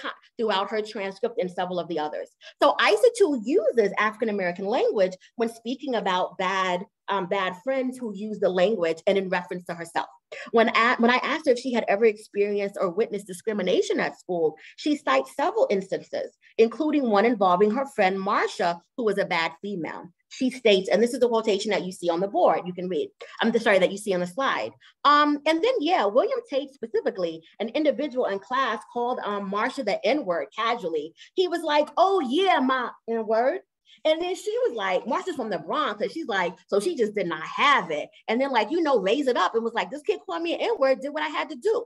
Speaker 2: transcript and several of the others. So Aisatu uses African-American language when speaking about bad friends who use the language and in reference to herself. When I asked her if she had ever experienced or witnessed discrimination at school, she cites several instances, including one involving her friend Marsha, who was a bad female. She states, and this is the quotation that you see on the board, you can read, that you see on the slide. And then, yeah, William Tate specifically, an individual in class called Marsha the N-word casually. He was like, oh yeah, my N-word. And then she was like, Marsha's from the Bronx, and she's like, so she just did not have it. And then, like, you know, raised it up and was like, this kid called me an N-word, did what I had to do.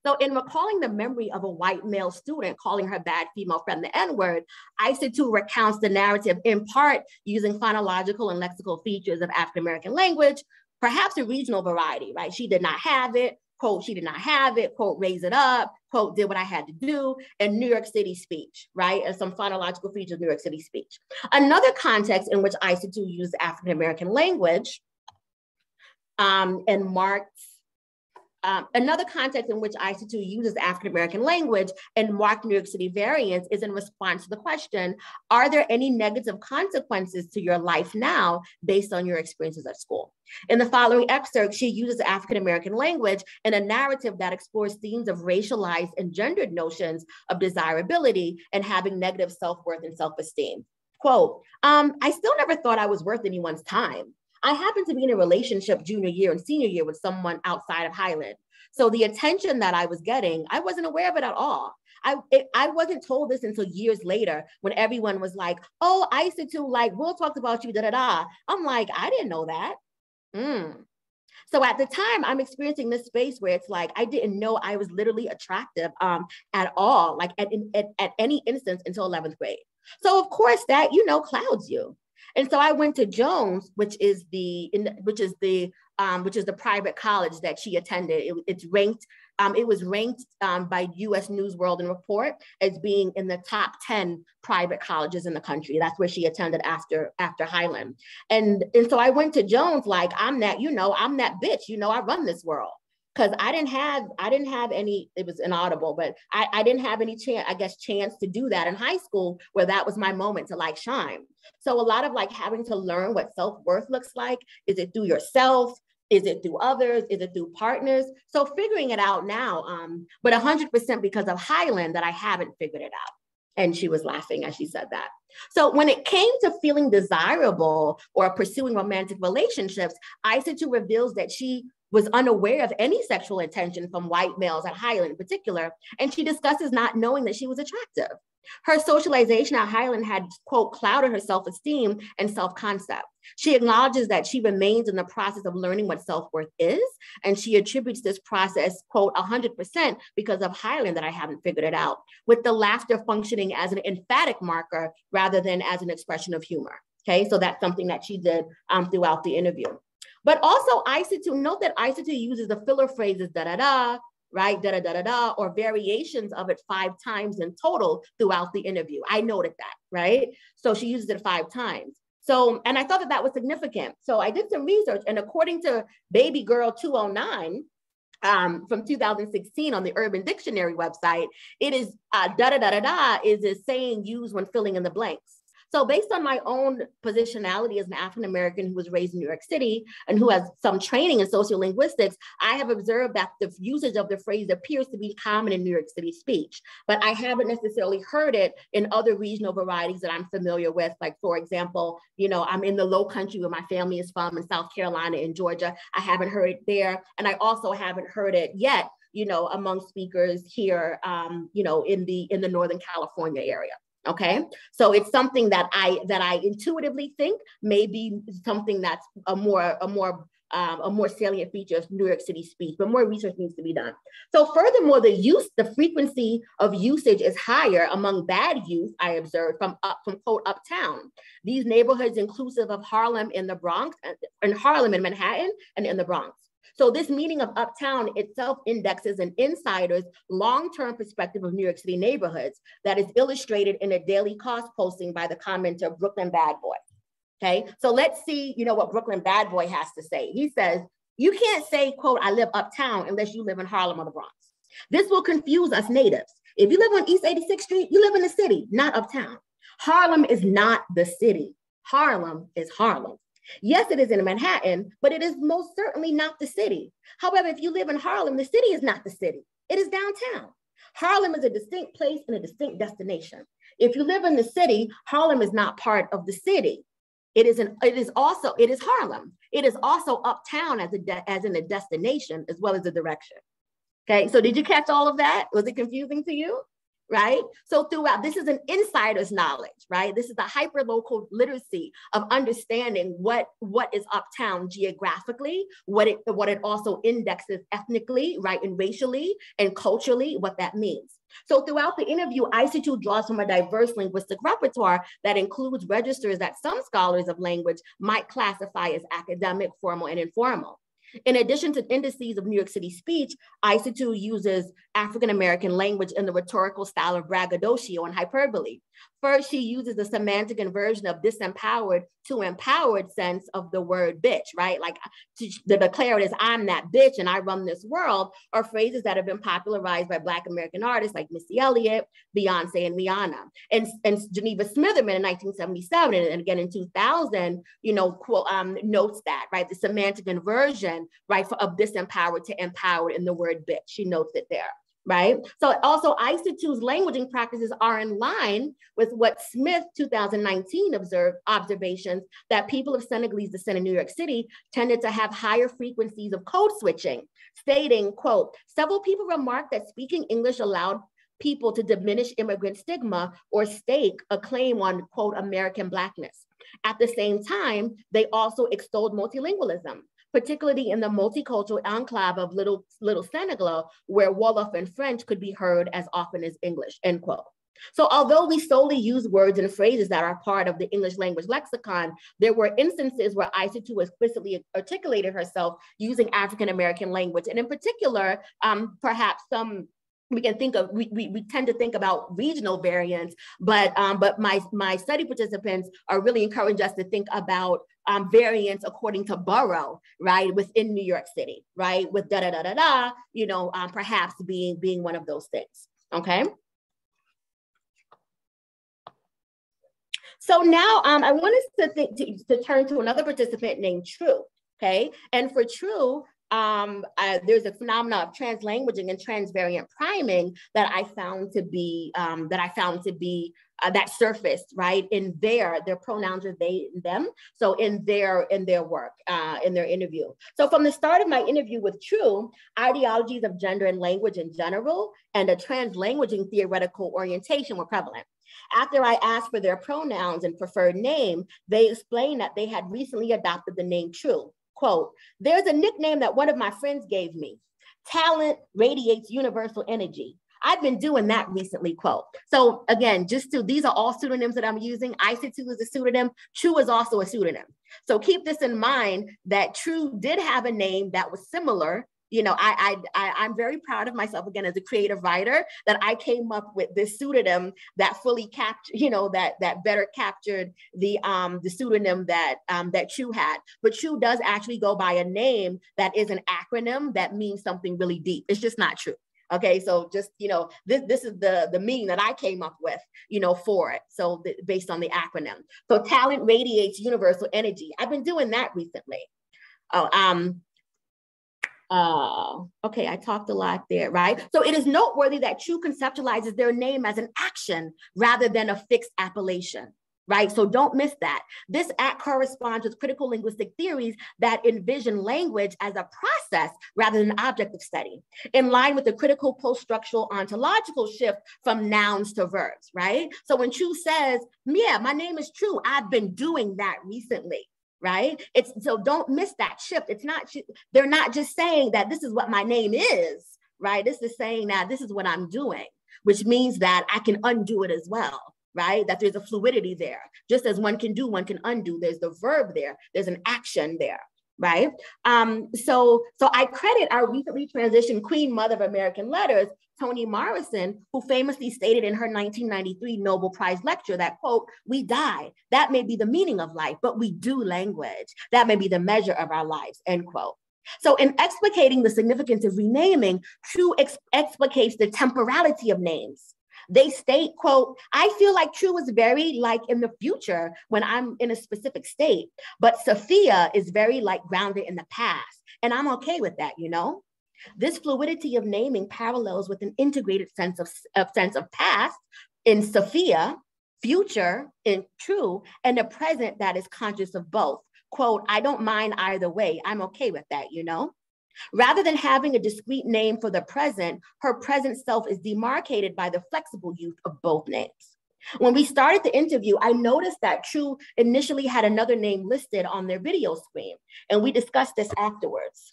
Speaker 2: So in recalling the memory of a white male student calling her bad female friend the N-word, Aisatu recounts the narrative in part using phonological and lexical features of African-American language, perhaps a regional variety, right? She did not have it, quote, she did not have it, quote, raise it up, quote, did what I had to do, and New York City speech, right? And some phonological features of New York City speech. Another context in which Aisatu used African-American language another context in which Aisatu uses African-American language and marked New York City variants is in response to the question, are there any negative consequences to your life now based on your experiences at school? In the following excerpt, she uses African-American language in a narrative that explores themes of racialized and gendered notions of desirability and having negative self-worth and self-esteem. Quote, I still never thought I was worth anyone's time. I happened to be in a relationship junior year and senior year with someone outside of Highland. So the attention that I was getting, I wasn't aware of it at all. I wasn't told this until years later when everyone was like, oh, Aisatu, like, Will talked about you, da-da-da. I'm like, I didn't know that. So at the time, I'm experiencing this space where it's like, I didn't know I was literally attractive at all, like at any instance until 11th grade. So of course that, you know, clouds you. And so I went to Jones, which is the private college that she attended. It was ranked by U.S. News World and Report as being in the top 10 private colleges in the country. That's where she attended after Highland. And so I went to Jones like, I'm that bitch, you know, I run this world. Because I didn't have any, it was inaudible, but I didn't have any chance to do that in high school where that was my moment to like shine. So a lot of like having to learn what self-worth looks like. Is it through yourself? Is it through others? Is it through partners? So figuring it out now, but 100% because of Highland that I haven't figured it out. And she was laughing as she said that. So when it came to feeling desirable or pursuing romantic relationships, Aisatu reveals that she was unaware of any sexual attention from white males at Highland in particular, and she discusses not knowing that she was attractive. Her socialization at Highland had, quote, clouded her self-esteem and self-concept. She acknowledges that she remains in the process of learning what self-worth is, and she attributes this process, quote, 100% because of Highland that I haven't figured it out, with the laughter functioning as an emphatic marker rather than as an expression of humor. Okay, so that's something that she did throughout the interview. But also note that Aisatu uses the filler phrases da-da-da, right, da-da-da-da-da, or variations of it 5 times in total throughout the interview. I noted that, right? So she uses it 5 times. So, and I thought that was significant. So I did some research, and according to Baby Girl 209, from 2016 on the Urban Dictionary website, it is da-da-da-da-da is a saying used when filling in the blanks. So based on my own positionality as an African-American who was raised in New York City and who has some training in sociolinguistics, I have observed that the usage of the phrase appears to be common in New York City speech, but I haven't necessarily heard it in other regional varieties that I'm familiar with. Like, for example, I'm in the Low Country where my family is from, in South Carolina and Georgia. I haven't heard it there. And I also haven't heard it yet, among speakers here, in the Northern California area. Okay, so it's something that I intuitively think may be something that's a more salient feature of New York City speech, but more research needs to be done. So furthermore, the frequency of usage is higher among bad youth, I observed, from quote, uptown. These neighborhoods inclusive of Harlem in the Bronx, and Harlem in Manhattan, and in the Bronx. So this meaning of uptown itself indexes an insider's long-term perspective of New York City neighborhoods that is illustrated in a daily cost posting by the commenter Brooklyn Bad Boy. Okay, so let's see, what Brooklyn Bad Boy has to say. He says, you can't say, quote, I live uptown unless you live in Harlem or the Bronx. This will confuse us natives. If you live on East 86th Street, you live in the city, not uptown. Harlem is not the city. Harlem is Harlem. Yes, it is in Manhattan, but it is most certainly not the city. However, if you live in Harlem, the city is not the city. It is downtown. Harlem is a distinct place and a distinct destination. If you live in the city, Harlem is not part of the city. It is Harlem. It is also uptown as in a destination as well as a direction. Okay, so did you catch all of that? Was it confusing to you? Right? So throughout, this is an insider's knowledge, right? This is a hyperlocal literacy of understanding what is uptown geographically, what it also indexes ethnically, right? And racially and culturally, what that means. So throughout the interview, IC2 draws from a diverse linguistic repertoire that includes registers that some scholars of language might classify as academic, formal, and informal. In addition to indices of New York City speech, IC2 uses African-American language in the rhetorical style of braggadocio and hyperbole. First, she uses the semantic inversion of disempowered to empowered sense of the word bitch, right? Like to declare it as I'm that bitch and I run this world, are phrases that have been popularized by Black American artists like Missy Elliott, Beyonce, and Rihanna. And Geneva Smitherman in 1977 and again in 2000, notes that, right? The semantic inversion, right, of disempowered to empowered in the word bitch. She notes it there. Right? So also IC2's languaging practices are in line with what Smith 2019 observations that people of Senegalese descent in New York City tended to have higher frequencies of code switching, stating, quote, several people remarked that speaking English allowed people to diminish immigrant stigma or stake a claim on, quote, American Blackness. At the same time, they also extolled multilingualism, particularly in the multicultural enclave of Little Senegal, where Wolof and French could be heard as often as English, end quote. So although we solely use words and phrases that are part of the English language lexicon, there were instances where IC2 explicitly articulated herself using African-American language. And in particular, perhaps we can think of, we tend to think about regional variants, but my study participants are really encouraging us to think about variants according to borough, right, within New York City, right, with perhaps being one of those things, okay? So now I want us to turn to another participant named True, okay? And for True, there's a phenomenon of translanguaging and transvariant priming that I found to be that surfaced, right, in their pronouns are they and them. So in their work, in their interview. So from the start of my interview with True, ideologies of gender and language in general and a translanguaging theoretical orientation were prevalent. After I asked for their pronouns and preferred name, they explained that they had recently adopted the name True. Quote, there's a nickname that one of my friends gave me. Talent radiates universal energy. I've been doing that recently, quote. So again, these are all pseudonyms that I'm using. IC2 is a pseudonym. True is also a pseudonym. So keep this in mind that True did have a name that was similar. I'm very proud of myself, again, as a creative writer, that I came up with this pseudonym that fully captured, that better captured the pseudonym that True had. But True does actually go by a name that is an acronym that means something really deep. It's just not true. Okay, so just, this is the meaning that I came up with, for it. So based on the acronym. So talent radiates universal energy. I've been doing that recently. Okay, I talked a lot there, right? So it is noteworthy that True conceptualizes their name as an action rather than a fixed appellation, right? So don't miss that. This act corresponds with critical linguistic theories that envision language as a process rather than an object of study, in line with the critical post-structural ontological shift from nouns to verbs, right? So when True says, yeah, my name is True, I've been doing that recently, right? So don't miss that shift. It's not, they're not just saying that this is what my name is, right? This is saying that this is what I'm doing, which means that I can undo it as well, right? That there's a fluidity there. Just as one can do, one can undo. There's the verb there. There's an action there, right? So I credit our recently transitioned Queen Mother of American Letters, Toni Morrison, who famously stated in her 1993 Nobel Prize lecture that, quote, "We die. That may be the meaning of life, but we do language. That may be the measure of our lives," end quote. So in explicating the significance of renaming, True explicates the temporality of names. They state, quote, "I feel like True is very like in the future when I'm in a specific state, but Sophia is very like grounded in the past. And I'm okay with that, This fluidity of naming parallels with an integrated sense of past in Sophia, future in True, and a present that is conscious of both. Quote, "I don't mind either way. I'm okay with that, Rather than having a discrete name for the present, her present self is demarcated by the flexible use of both names. When we started the interview, I noticed that True initially had another name listed on their video screen, and we discussed this afterwards.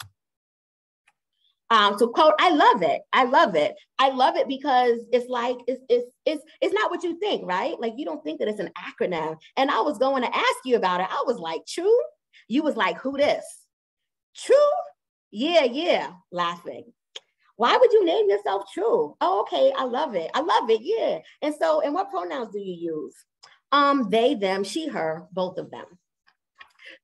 Speaker 2: So quote, "I love it. I love it. I love it because it's like, it's not what you think, right? Like you don't think that it's an acronym." And I was going to ask you about it. I was like, "True?" You was like, "Who this?" "True? Yeah, laughing. "Why would you name yourself True?" "Oh, okay, I love it. I love it, yeah." And so, and what pronouns do you use? They, them, she, her, both of them.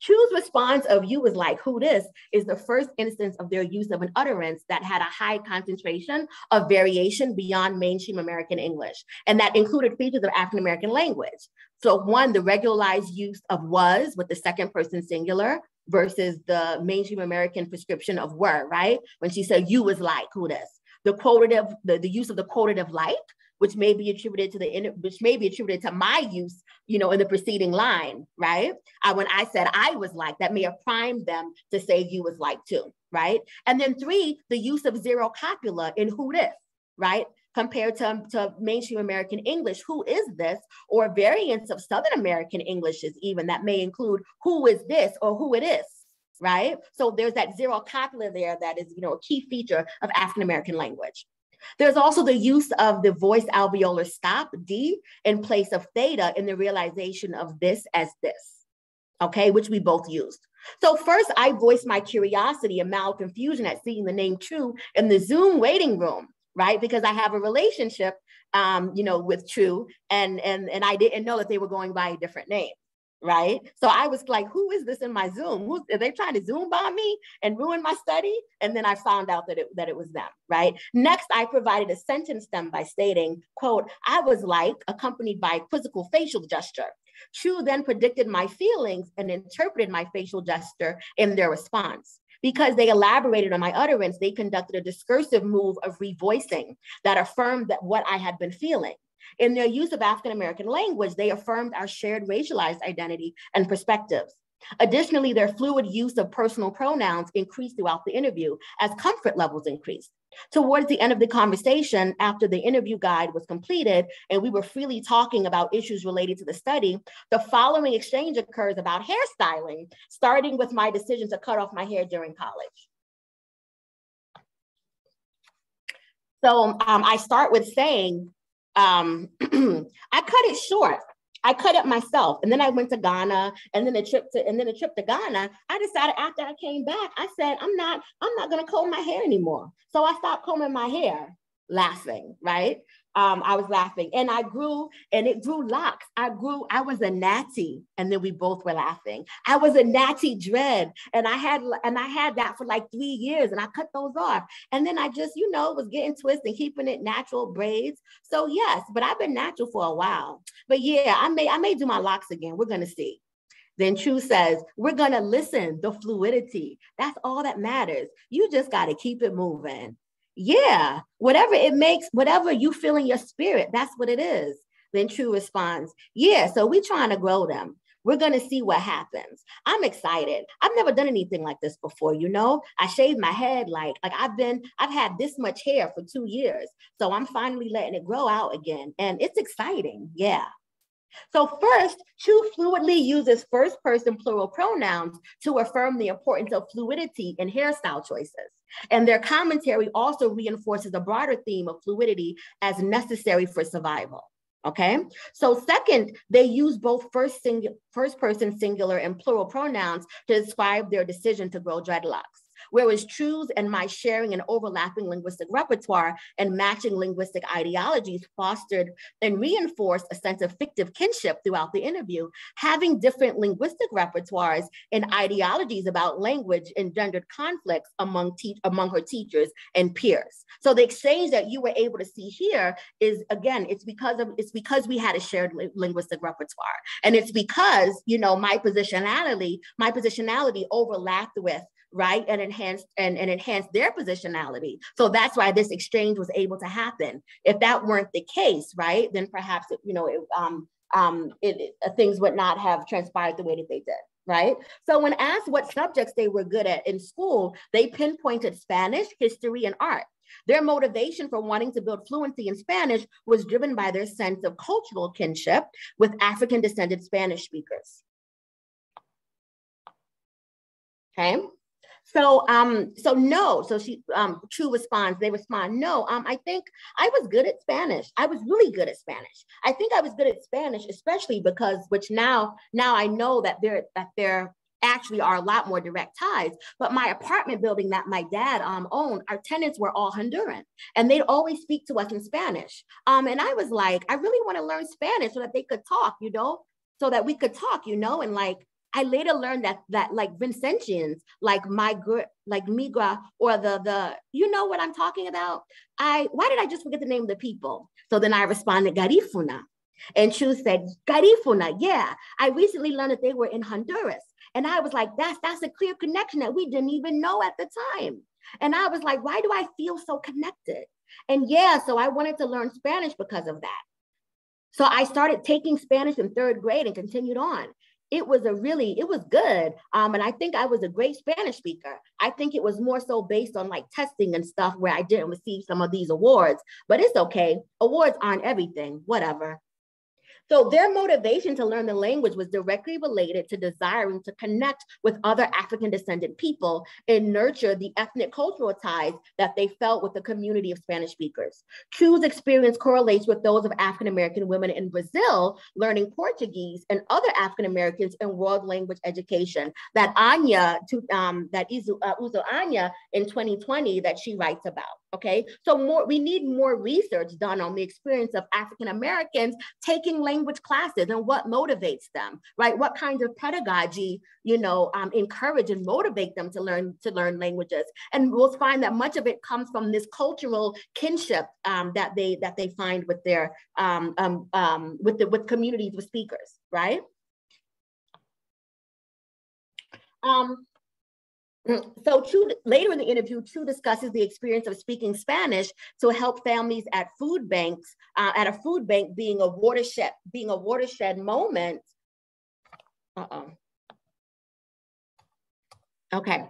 Speaker 2: True's response of "you was like, who this?" is the first instance of their use of an utterance that had a high concentration of variation beyond mainstream American English, and that included features of African American language. So one, the regularized use of was with the second person singular versus the mainstream American prescription of were, right? When she said "you was like, who this?" The quotative, the use of the quotative like, which may be attributed to my use, in the preceding line, right? When I said "I was like," that may have primed them to say "you was like" too, right? And then three, the use of zero copula in "who this," right? Compared to mainstream American English, "who is this?" or variants of Southern American Englishes even that may include "who is this?" or "who it is," right? So there's that zero copula there that is, a key feature of African American language. There's also the use of the voice alveolar stop, D, in place of theta in the realization of this as this, okay, which we both used. So first, I voiced my curiosity and mild confusion at seeing the name True in the Zoom waiting room, right? Because I have a relationship, with True, and I didn't know that they were going by a different name, right? So I was like, "Who is this in my Zoom? Are they trying to Zoom bomb me and ruin my study?" And then I found out that it was them, right? Next, I provided a sentence stem by stating, quote, "I was like," accompanied by quizzical facial gesture. True then predicted my feelings and interpreted my facial gesture in their response. Because they elaborated on my utterance, they conducted a discursive move of revoicing that affirmed that what I had been feeling. In their use of African American language, they affirmed our shared racialized identity and perspectives. Additionally, their fluid use of personal pronouns increased throughout the interview as comfort levels increased. Towards the end of the conversation, after the interview guide was completed and we were freely talking about issues related to the study, the following exchange occurs about hairstyling, starting with my decision to cut off my hair during college. So I start with saying, I cut it short. I cut it myself. And then I went to Ghana, and then the trip to Ghana, I decided after I came back, I said, I'm not gonna comb my hair anymore. So I stopped combing my hair. laughing, right? I was laughing and I grew and it grew locks. I was a natty and then we both were laughing. I was a natty dread and I had that for like 3 years and I cut those off. And then I just, was getting twists and keeping it natural braids. So yes, but I've been natural for a while. But yeah, I may do my locks again. We're going to see. Then True says, we're going to listen, the fluidity. That's all that matters. You just got to keep it moving. Yeah, whatever it makes, whatever you feel in your spirit, that's what it is. Then True responds, yeah, so we're trying to grow them. We're going to see what happens. I'm excited. I've never done anything like this before, I shaved my head like I've had this much hair for 2 years. So I'm finally letting it grow out again. And it's exciting. Yeah. So first, True fluidly uses first-person plural pronouns to affirm the importance of fluidity in hairstyle choices. And their commentary also reinforces a broader theme of fluidity as necessary for survival. Okay, so second, they use both first-person singular and plural pronouns to describe their decision to grow dreadlocks. Whereas True's and my sharing an overlapping linguistic repertoire and matching linguistic ideologies fostered and reinforced a sense of fictive kinship throughout the interview. Having different linguistic repertoires and ideologies about language engendered conflicts among her teachers and peers. So the exchange that you were able to see here is, again, it's because we had a shared linguistic repertoire. And it's because, my positionality overlapped with, right, and enhanced their positionality. So that's why this exchange was able to happen. If that weren't the case, right, then perhaps things would not have transpired the way that they did, right? So when asked what subjects they were good at in school, they pinpointed Spanish, history, and art. Their motivation for wanting to build fluency in Spanish was driven by their sense of cultural kinship with African descended Spanish speakers. Okay. So True responds, they respond, no, I think I was good at Spanish. I was really good at Spanish. I think I was good at Spanish, especially because, which now I know that there actually are a lot more direct ties, but my apartment building that my dad owned, our tenants were all Honduran and they'd always speak to us in Spanish. And I was like, I really want to learn Spanish so that they could talk, so that we could talk, and like, I later learned that like Vincentians, like migra, or the you know what I'm talking about? Why did I just forget the name of the people? So then I responded, Garifuna. And Chu said, Garifuna, yeah. I recently learned that they were in Honduras. And I was like, that's a clear connection that we didn't even know at the time. And I was like, why do I feel so connected? And yeah, so I wanted to learn Spanish because of that. So I started taking Spanish in 3rd grade and continued on. It was good. And I think I was a great Spanish speaker. I think it was more so based on like testing and stuff where I didn't receive some of these awards, but it's okay. Awards aren't everything, whatever. So their motivation to learn the language was directly related to desiring to connect with other African descendant people and nurture the ethnic cultural ties that they felt with the community of Spanish speakers. True's experience correlates with those of African-American women in Brazil learning Portuguese and other African-Americans in world language education that Uzo Anya in 2020 that she writes about. Okay, so we need more research done on the experience of African Americans taking language classes and what motivates them, right? What kinds of pedagogy, encourage and motivate them to learn languages. And we'll find that much of it comes from this cultural kinship that they find with their with communities with speakers, right? So True, later in the interview, True discusses the experience of speaking Spanish to help families at food banks, at a food bank being a watershed moment. Okay.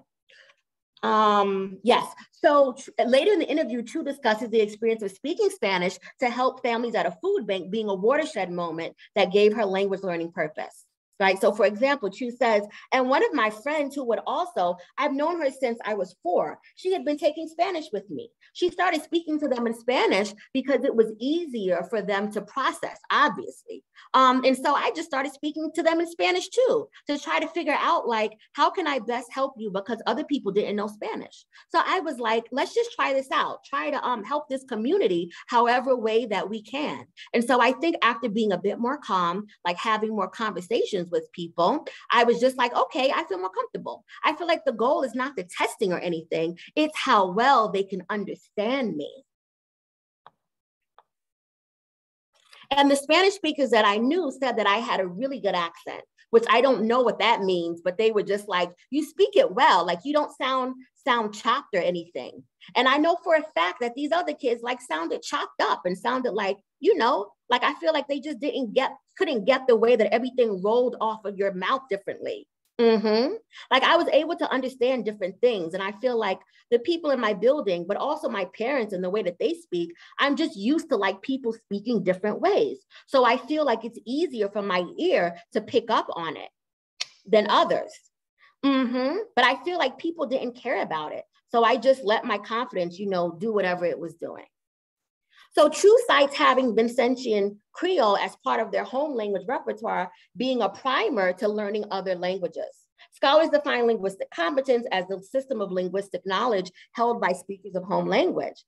Speaker 2: Yes, so later in the interview, True discusses the experience of speaking Spanish to help families at a food bank being a watershed moment that gave her language learning purpose. right? So for example, Chu says, and one of my friends who would also, I've known her since I was 4. She had been taking Spanish with me. She started speaking to them in Spanish because it was easier for them to process, obviously. And so I just started speaking to them in Spanish too, to try to figure out like, how can I best help you? Because other people didn't know Spanish. So I was like, let's just try this out, try to help this community however way that we can. And so I think after being a bit more calm, like having more conversations with people, I was just like, okay, I feel more comfortable. I feel like the goal is not the testing or anything, it's how well they can understand me. And the Spanish speakers that I knew said that I had a really good accent, which I don't know what that means, but they were just like, you speak it well, like you don't sound chopped or anything. And I know for a fact that these other kids like sounded chopped up and sounded like, you know, like I feel like they just couldn't get the way that everything rolled off of your mouth differently. Like I was able to understand different things. And I feel like the people in my building, but also my parents and the way that they speak, I'm just used to like people speaking different ways. So I feel like it's easier for my ear to pick up on it than others. But I feel like people didn't care about it. So I just let my confidence, you know, do whatever it was doing. So Chu cites having Vincentian Creole as part of their home language repertoire being a primer to learning other languages. Scholars define linguistic competence as the system of linguistic knowledge held by speakers of home language.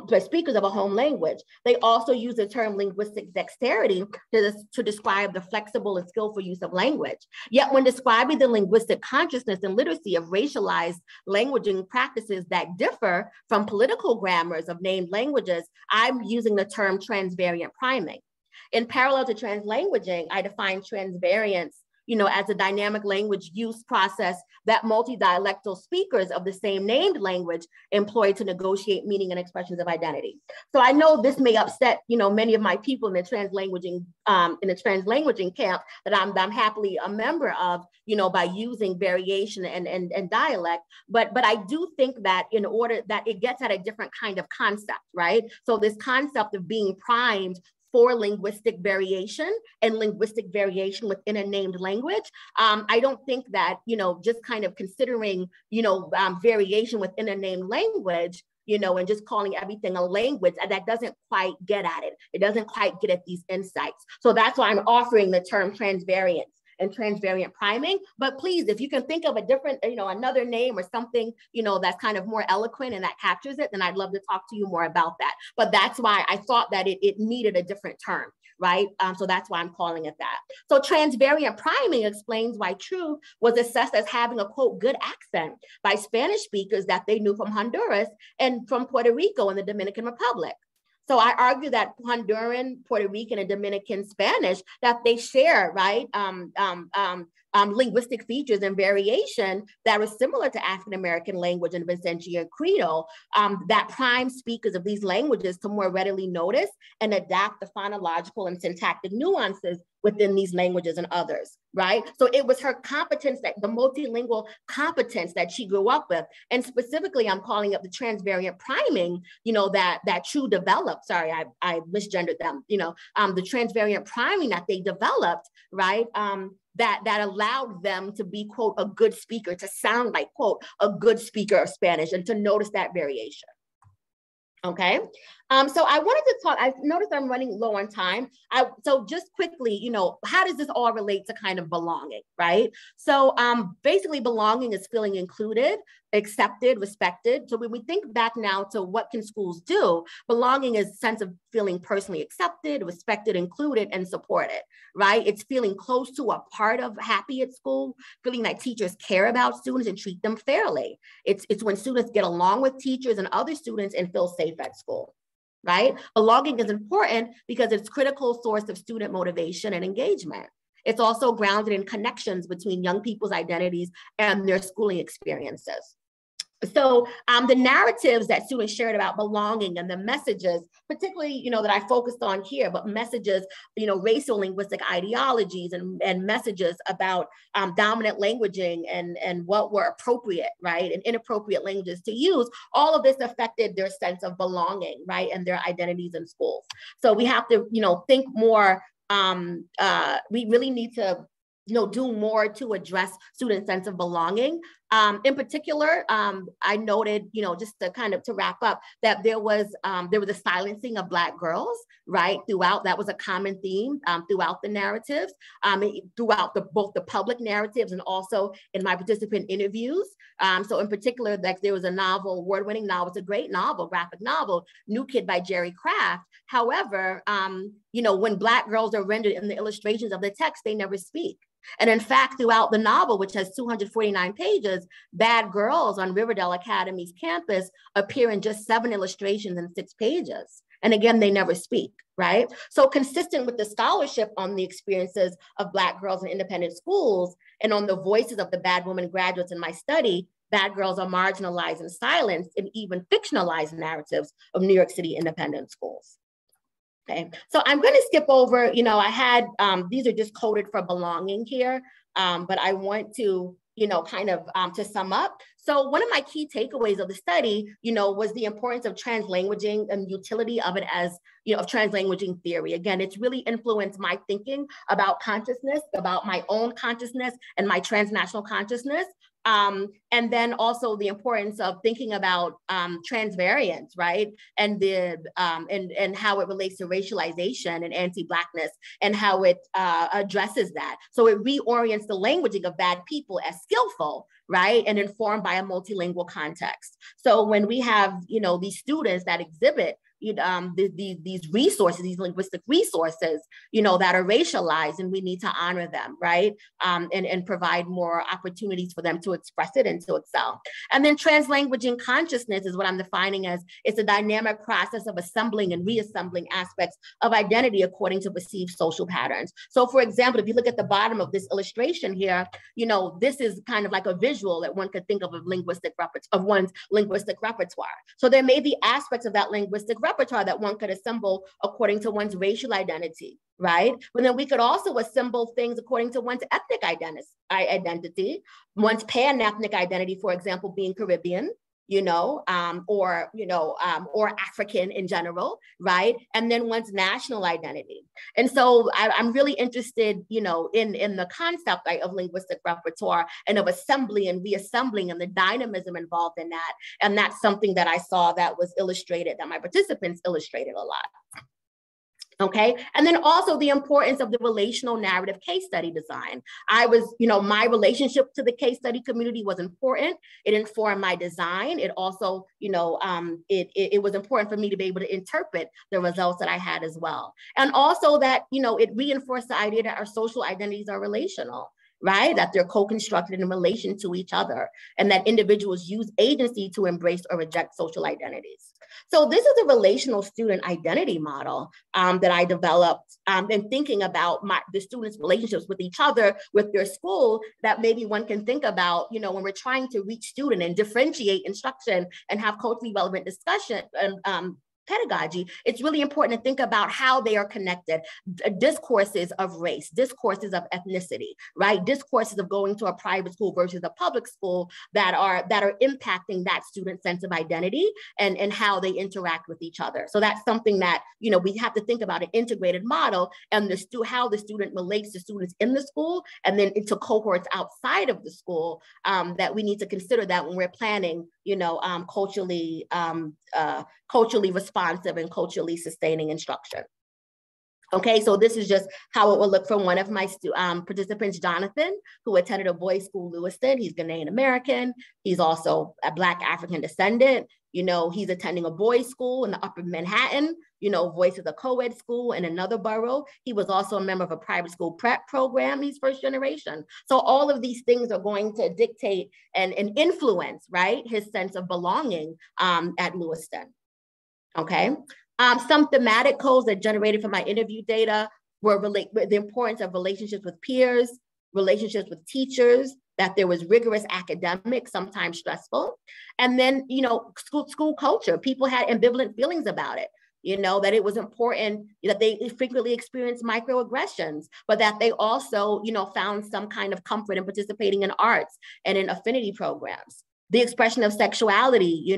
Speaker 2: By speakers of a home language. They also use the term linguistic dexterity to describe the flexible and skillful use of language. Yet when describing the linguistic consciousness and literacy of racialized languaging practices that differ from political grammars of named languages, I'm using the term transvariant priming. In parallel to translanguaging, I define transvariance, you know, as a dynamic language use process that multidialectal speakers of the same named language employ to negotiate meaning and expressions of identity. So I know this may upset, you know, many of my people in the translanguaging camp that I'm happily a member of, you know, by using variation and dialect. But I do think that in order that it gets at a different kind of concept, right? So this concept of being primed for linguistic variation and linguistic variation within a named language. I don't think that, you know, just kind of considering, you know, variation within a named language, you know, and just calling everything a language, that doesn't quite get at it. It doesn't quite get at these insights. So that's why I'm offering the term transvariance and transvariant priming. But please, if you can think of a different, you know, another name or something, you know, that's kind of more eloquent and that captures it, then I'd love to talk to you more about that. But that's why I thought that it needed a different term, right? So that's why I'm calling it that. So transvariant priming explains why Chu was assessed as having a, quote, good accent by Spanish speakers that they knew from Honduras and from Puerto Rico and the Dominican Republic. So I argue that Honduran, Puerto Rican, and Dominican Spanish, that they share, right, linguistic features and variation that are similar to African-American language and Vincentian Creole, that prime speakers of these languages to more readily notice and adapt the phonological and syntactic nuances within these languages and others, right? So it was her competence, that the multilingual competence that she grew up with. And specifically, I'm calling it the transvariant priming, you know, that Chu developed. Sorry, I misgendered them, you know, the transvariant priming that they developed, right? That allowed them to be, quote, a good speaker, to sound like, quote, a good speaker of Spanish and to notice that variation. Okay, so I wanted to talk, I noticed I'm running low on time. So just quickly, you know, how does this all relate to kind of belonging, right? So basically belonging is feeling included, accepted, respected. So when we think back now to what can schools do, belonging is a sense of feeling personally accepted, respected, included, and supported, right? It's feeling close to a part of happy at school, feeling that teachers care about students and treat them fairly. It's when students get along with teachers and other students and feel safe at school, right? Belonging is important because it's a critical source of student motivation and engagement. It's also grounded in connections between young people's identities and their schooling experiences. So the narratives that students shared about belonging and the messages, particularly, you know, that I focused on here, but messages, you know, racial linguistic ideologies and messages about dominant languaging and what were appropriate, right, and inappropriate languages to use, all of this affected their sense of belonging, right, and their identities in schools. So we have to, you know, think more, we really need to do more to address student sense of belonging. In particular, I noted, just to kind of to wrap up, that there was a silencing of Black girls, right? Throughout, that was a common theme throughout the narratives, throughout both the public narratives and also in my participant interviews. So in particular, like there was a novel, award-winning novel, it's a great novel, graphic novel, New Kid by Jerry Craft. However, when Black girls are rendered in the illustrations of the text, they never speak. And in fact, throughout the novel, which has 249 pages, bad girls on Riverdale Academy's campus appear in just 7 illustrations and 6 pages. And again, they never speak, right? So consistent with the scholarship on the experiences of Black girls in independent schools and on the voices of the bad woman graduates in my study, bad girls are marginalized and silenced in even fictionalized narratives of New York City independent schools. Okay, so I'm going to skip over, I had, these are just coded for belonging here, but I want to, kind of to sum up. So one of my key takeaways of the study, was the importance of translanguaging and utility of it as, of translanguaging theory. Again, it's really influenced my thinking about consciousness, about my own consciousness and my transnational consciousness. And then also the importance of thinking about transvariance, right? And and how it relates to racialization and anti-Blackness and how it addresses that. So it reorients the languaging of bad people as skillful, right? And informed by a multilingual context. So when we have, these students that exhibit these resources, these linguistic resources, that are racialized, and we need to honor them, right? And provide more opportunities for them to express it and to excel. And then translanguaging consciousness is what I'm defining as it's a dynamic process of assembling and reassembling aspects of identity according to perceived social patterns. So for example, if you look at the bottom of this illustration here, this is kind of like a visual that one could think of one's linguistic repertoire. So there may be aspects of that linguistic repertoire that one could assemble according to one's racial identity, right? But then we could also assemble things according to one's ethnic identity, one's pan-ethnic identity, for example, being Caribbean, or African in general, right? And then one's national identity. And so I'm really interested, in the concept, right, of linguistic repertoire and of assembly and reassembling and the dynamism involved in that. And that's something that I saw that was illustrated, that my participants illustrated a lot. Okay, and then also the importance of the relational narrative case study design. My relationship to the case study community was important. It informed my design. It also, it was important for me to be able to interpret the results that I had as well. And also that, it reinforced the idea that our social identities are relational, right? That they're co-constructed in relation to each other, and that individuals use agency to embrace or reject social identities. So this is a relational student identity model that I developed in thinking about the students' relationships with each other, with their school, that maybe one can think about, when we're trying to reach student and differentiate instruction and have culturally relevant discussion and pedagogy, it's really important to think about how they are connected. Discourses of race, discourses of ethnicity, right? Discourses of going to a private school versus a public school that are impacting that student sense of identity and how they interact with each other. So that's something that, we have to think about an integrated model and how the student relates to students in the school and then into cohorts outside of the school, that we need to consider that when we're planning, culturally responsive and culturally sustaining instruction. Okay, so this is just how it will look from one of my participants, Jonathan, who attended a boys' school, Lewiston. He's Ghanaian American. He's also a Black African descendant. He's attending a boys' school in the Upper Manhattan, Voice of the co-ed school in another borough. He was also a member of a private school prep program. He's first generation. So all of these things are going to dictate and influence, right, his sense of belonging at Lewiston. Okay. Some thematic codes that generated from my interview data were the importance of relationships with peers, relationships with teachers, that there was rigorous academics, sometimes stressful. And then, school culture, people had ambivalent feelings about it. That it was important that they frequently experienced microaggressions, but that they also, found some kind of comfort in participating in arts and in affinity programs. The expression of sexuality,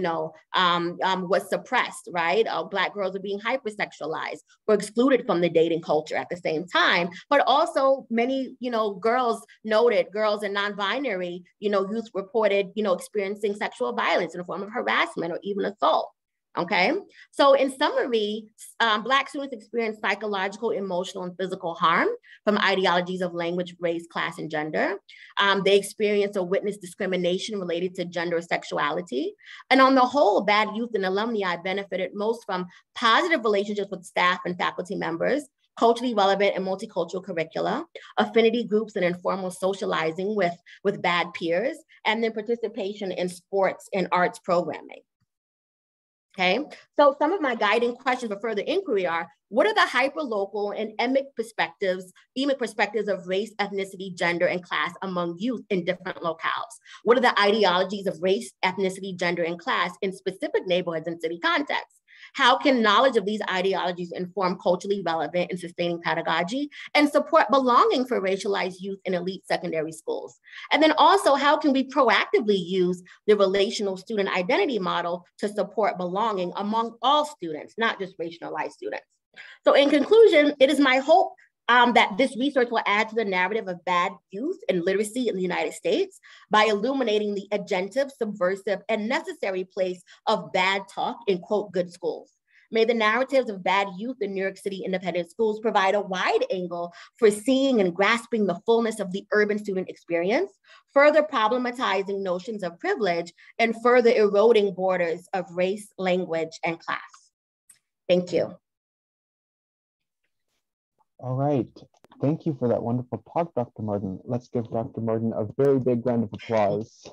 Speaker 2: was suppressed, right? Black girls are being hypersexualized or excluded from the dating culture at the same time. But also many, girls and non-binary, youth reported, experiencing sexual violence in the form of harassment or even assault. Okay, so in summary, Black students experience psychological, emotional, and physical harm from ideologies of language, race, class, and gender. They experience or witness discrimination related to gender or sexuality. And on the whole, bad youth and alumni benefited most from positive relationships with staff and faculty members, culturally relevant and multicultural curricula, affinity groups and informal socializing with bad peers, and then participation in sports and arts programming. Okay, so some of my guiding questions for further inquiry are, what are the hyperlocal and emic perspectives of race, ethnicity, gender, and class among youth in different locales? What are the ideologies of race, ethnicity, gender, and class in specific neighborhoods and city contexts? How can knowledge of these ideologies inform culturally relevant and sustaining pedagogy and support belonging for racialized youth in elite secondary schools? And then also, how can we proactively use the relational student identity model to support belonging among all students, not just racialized students? So in conclusion, it is my hope that this research will add to the narrative of bad youth and literacy in the United States by illuminating the agentive, subversive, and necessary place of bad talk in, quote, good schools. May the narratives of bad youth in New York City independent schools provide a wide angle for seeing and grasping the fullness of the urban student experience, further problematizing notions of privilege, and further eroding borders of race, language, and class. Thank you.
Speaker 1: All right. Thank you for that wonderful talk, Dr. Martin. Let's give Dr. Martin a very big round of applause.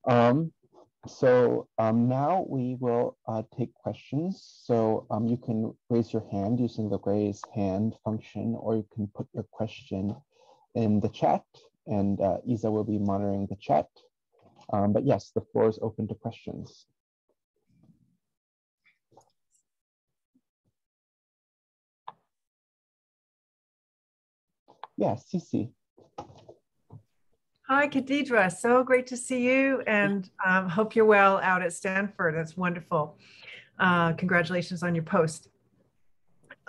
Speaker 1: Now we will take questions. So you can raise your hand using the raise hand function, or you can put your question in the chat, and Isa will be monitoring the chat. But yes, the floor is open to questions. Yes, Cece.
Speaker 3: Hi, Khadidra. So great to see you, and hope you're well out at Stanford. That's wonderful. Congratulations on your post.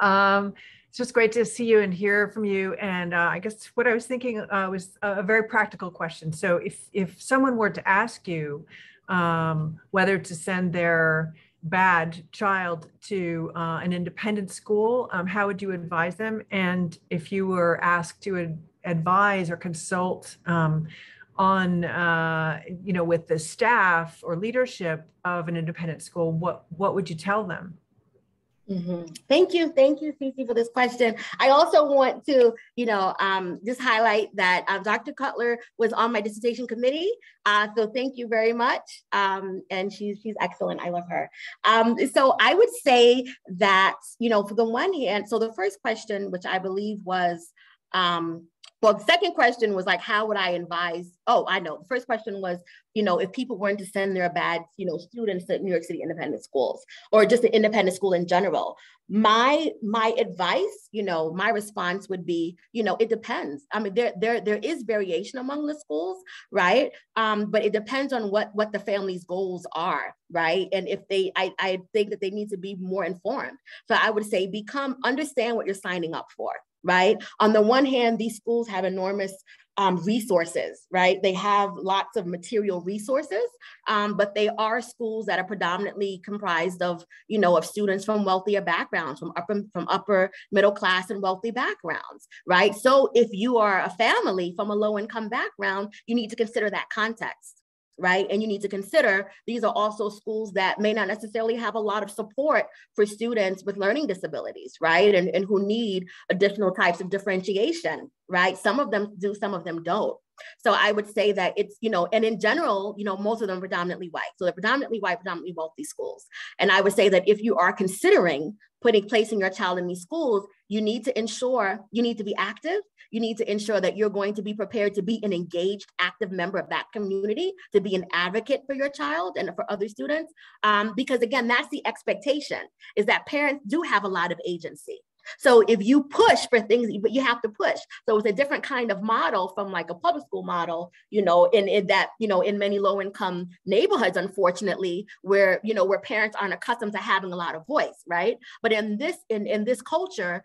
Speaker 3: It's just great to see you and hear from you. And I guess what I was thinking was a very practical question. So if someone were to ask you whether to send their bad child to an independent school, how would you advise them? And if you were asked to advise or consult on, with the staff or leadership of an independent school, what would you tell them?
Speaker 2: Mm-hmm. Thank you, Cece, for this question. I also want to, just highlight that Dr. Cutler was on my dissertation committee. So thank you very much. And she's excellent. I love her. So I would say that, for the one hand, so the first question, which I believe was, well, the second question was like, how would I advise? Oh, I know. The first question was, if people weren't to send their bad, students to New York City independent schools, or just an independent school in general. My advice, my response would be, it depends. I mean, there is variation among the schools, right? But it depends on what the family's goals are, right? And if I think that they need to be more informed. So I would say understand what you're signing up for. Right? On the one hand, these schools have enormous resources, right? They have lots of material resources, but they are schools that are predominantly comprised of, of students from wealthier backgrounds, from upper middle class and wealthy backgrounds, right? So if you are a family from a low income background, you need to consider that context. Right? And you need to consider these are also schools that may not necessarily have a lot of support for students with learning disabilities, right? And who need additional types of differentiation, right? Some of them do, some of them don't. So I would say that it's, and in general, most of them are predominantly white. So they're predominantly white, predominantly wealthy schools. And I would say that if you are considering placing your child in these schools, you need to be active. You need to ensure that you're going to be prepared to be an engaged, active member of that community, to be an advocate for your child and for other students. Because again, that's the expectation, is that parents do have a lot of agency. So if you push for things, but you have to push. So it's a different kind of model from like a public school model, in that, in many low income neighborhoods, unfortunately, where, where parents aren't accustomed to having a lot of voice, right? But in this culture,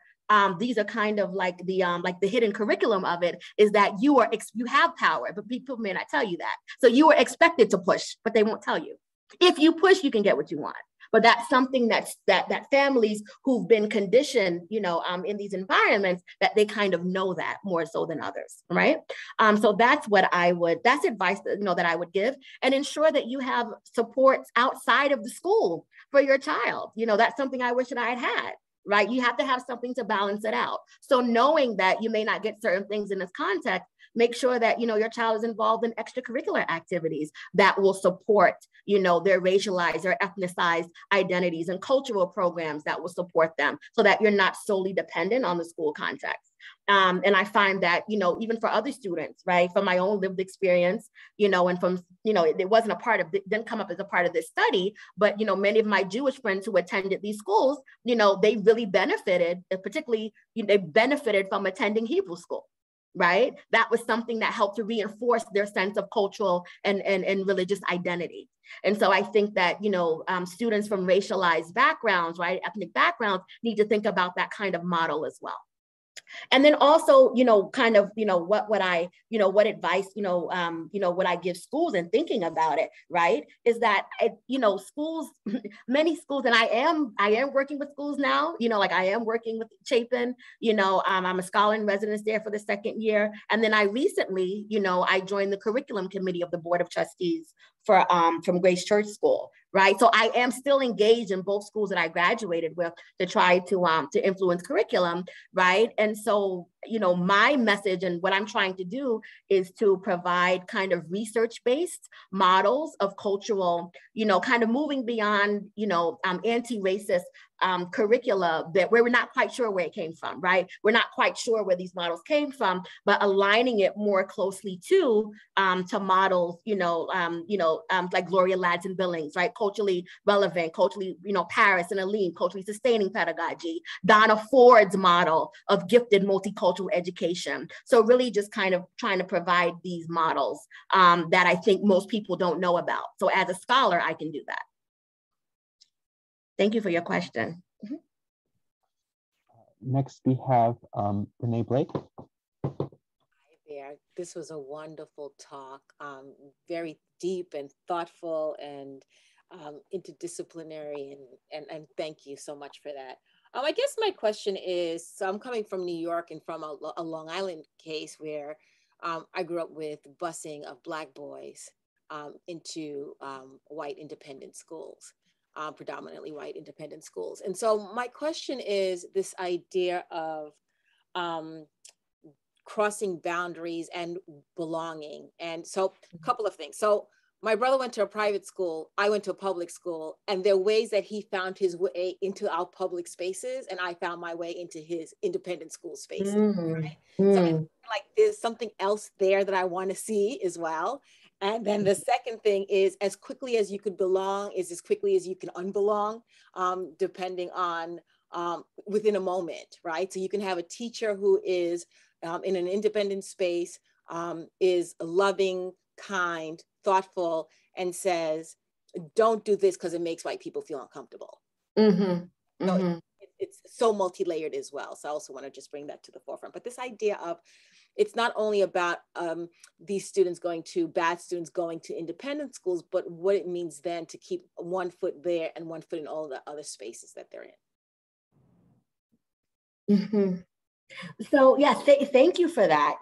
Speaker 2: these are kind of like the hidden curriculum of it is that you have power, but people may not tell you that. So you are expected to push, but they won't tell you. If you push, you can get what you want. But that's something that families who've been conditioned, in these environments, that they kind of know that more so than others, right? So that's advice that I would give, and ensure that you have supports outside of the school for your child. That's something I wish that I had. Right? You have to have something to balance it out. So knowing that you may not get certain things in this context, make sure that, your child is involved in extracurricular activities that will support, their racialized or ethnicized identities, and cultural programs that will support them, so that you're not solely dependent on the school context. And I find that, even for other students, right, from my own lived experience, and from, it wasn't didn't come up as a part of this study, but, many of my Jewish friends who attended these schools, they really benefited, particularly, they benefited from attending Hebrew school. Right? That was something that helped to reinforce their sense of cultural and religious identity. And so I think that, students from racialized backgrounds, right, ethnic backgrounds, need to think about that kind of model as well. And then also, kind of, what advice, would I give schools in thinking about it, right? Is that, schools, many schools, and I am working with schools now, like I am working with Chapin, I'm a scholar in residence there for the second year. And then I recently, I joined the curriculum committee of the Board of Trustees from Grace Church School, right? So I am still engaged in both schools that I graduated with to try to influence curriculum, right? And so, my message and what I'm trying to do is to provide kind of research-based models of cultural, kind of moving beyond, anti-racist curricula that where we're not quite sure where it came from, right? We're not quite sure where these models came from, but aligning it more closely to models, like Gloria Ladson Billings, right? Culturally relevant, culturally, Paris and Aline, culturally sustaining pedagogy, Donna Ford's model of gifted multicultural education. So really just kind of trying to provide these models that I think most people don't know about. So as a scholar, I can do that. Thank you for your question. Mm-hmm.
Speaker 1: Next, we have Renee Blake.
Speaker 4: Hi there. This was a wonderful talk, very deep and thoughtful and interdisciplinary, and thank you so much for that. I guess my question is, so I'm coming from New York and from a Long Island case where I grew up with busing of Black boys into white independent schools. Predominantly white independent schools. And so my question is this idea of crossing boundaries and belonging. And so a couple of things. So my brother went to a private school, I went to a public school, and there are ways that he found his way into our public spaces, and I found my way into his independent school spaces. Right? So I feel like there's something else there that I want to see as well. And then the second thing is, as quickly as you could belong is as quickly as you can unbelong, depending on within a moment, right? So you can have a teacher who is in an independent space, is loving, kind, thoughtful, and says, don't do this because it makes white people feel uncomfortable. Mm-hmm. So it's so multi-layered as well. So I also want to just bring that to the forefront. But this idea of, it's not only about these students bad students going to independent schools, but what it means then to keep one foot there and one foot in all the other spaces that they're in.
Speaker 2: Mm-hmm. So yes, thank you for that,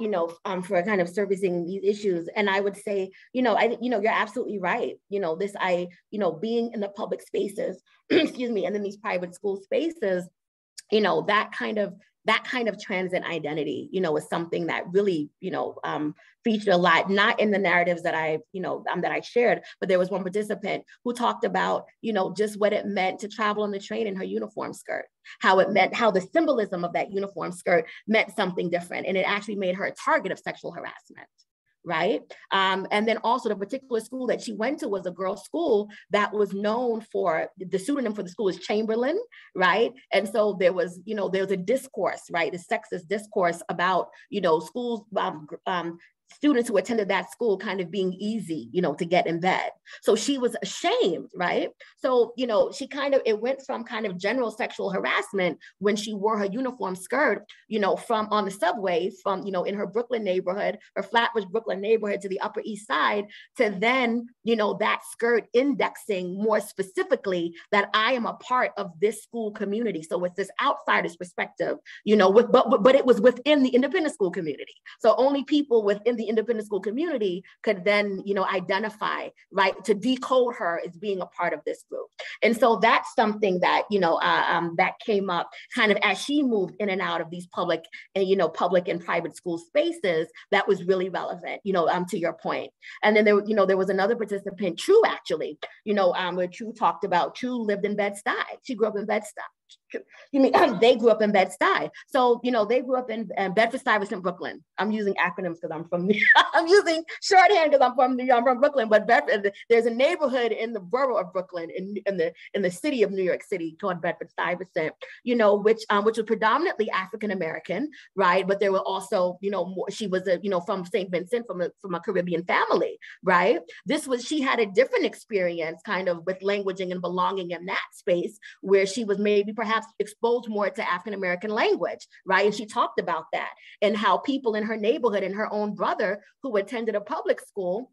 Speaker 2: for kind of servicing these issues. And I would say, you're absolutely right. Being in the public spaces, excuse me, and in these private school spaces, that kind of transit identity, is something that really, featured a lot, not in the narratives that I shared, but there was one participant who talked about, just what it meant to travel on the train in her uniform skirt, how the symbolism of that uniform skirt meant something different. And it actually made her a target of sexual harassment. right? And then also the particular school that she went to was a girls' school that was known for, the pseudonym for the school is Chamberlain, right? And so there was, there was a discourse, right? The sexist discourse about, schools, students who attended that school kind of being easy, to get in bed. So she was ashamed, right? So, she kind of, it went from kind of general sexual harassment when she wore her uniform skirt, from on the subways, from, in her Brooklyn neighborhood, her Flatbush, Brooklyn neighborhood to the Upper East Side, to then, that skirt indexing more specifically that I am a part of this school community. So it's this outsider's perspective, but it was within the independent school community. So only people within the independent school community could then, identify, right, to decode her as being a part of this group. And so that's something that, that came up kind of as she moved in and out of these public and, public and private school spaces that was really relevant, to your point. And then there was another participant, True, actually, where True talked about, True lived in Bed-Stuy. She grew up in Bed-Stuy. They grew up in Bed-Stuy. So, they grew up in Bedford-Stuyvesant, Brooklyn. I'm using acronyms because I'm from, I'm using shorthand because I'm from Brooklyn, but there's a neighborhood in the borough of Brooklyn in the city of New York City called Bedford-Stuyvesant, which was predominantly African-American, right? But there were also, she was from St. Vincent, from a Caribbean family, right? She had a different experience kind of with languaging and belonging in that space where she was maybe perhaps exposed more to African-American language, right? And she talked about that and how people in her neighborhood and her own brother who attended a public school,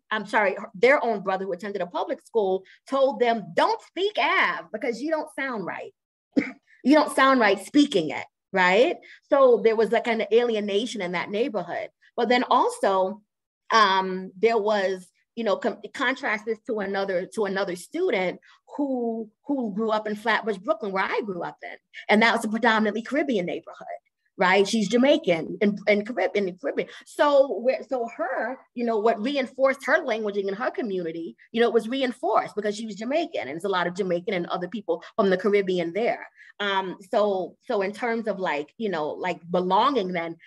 Speaker 2: their own brother who attended a public school told them, don't speak Av because you don't sound right. You don't sound right speaking it, right? So there was like an alienation in that neighborhood. But then also there was, contrast this to another student who grew up in Flatbush, Brooklyn, where I grew up in. And that was a predominantly Caribbean neighborhood, right? She's Jamaican and Caribbean. So her, what reinforced her languaging in her community, it was reinforced because she was Jamaican, and there's a lot of Jamaican and other people from the Caribbean there. So in terms of like belonging, then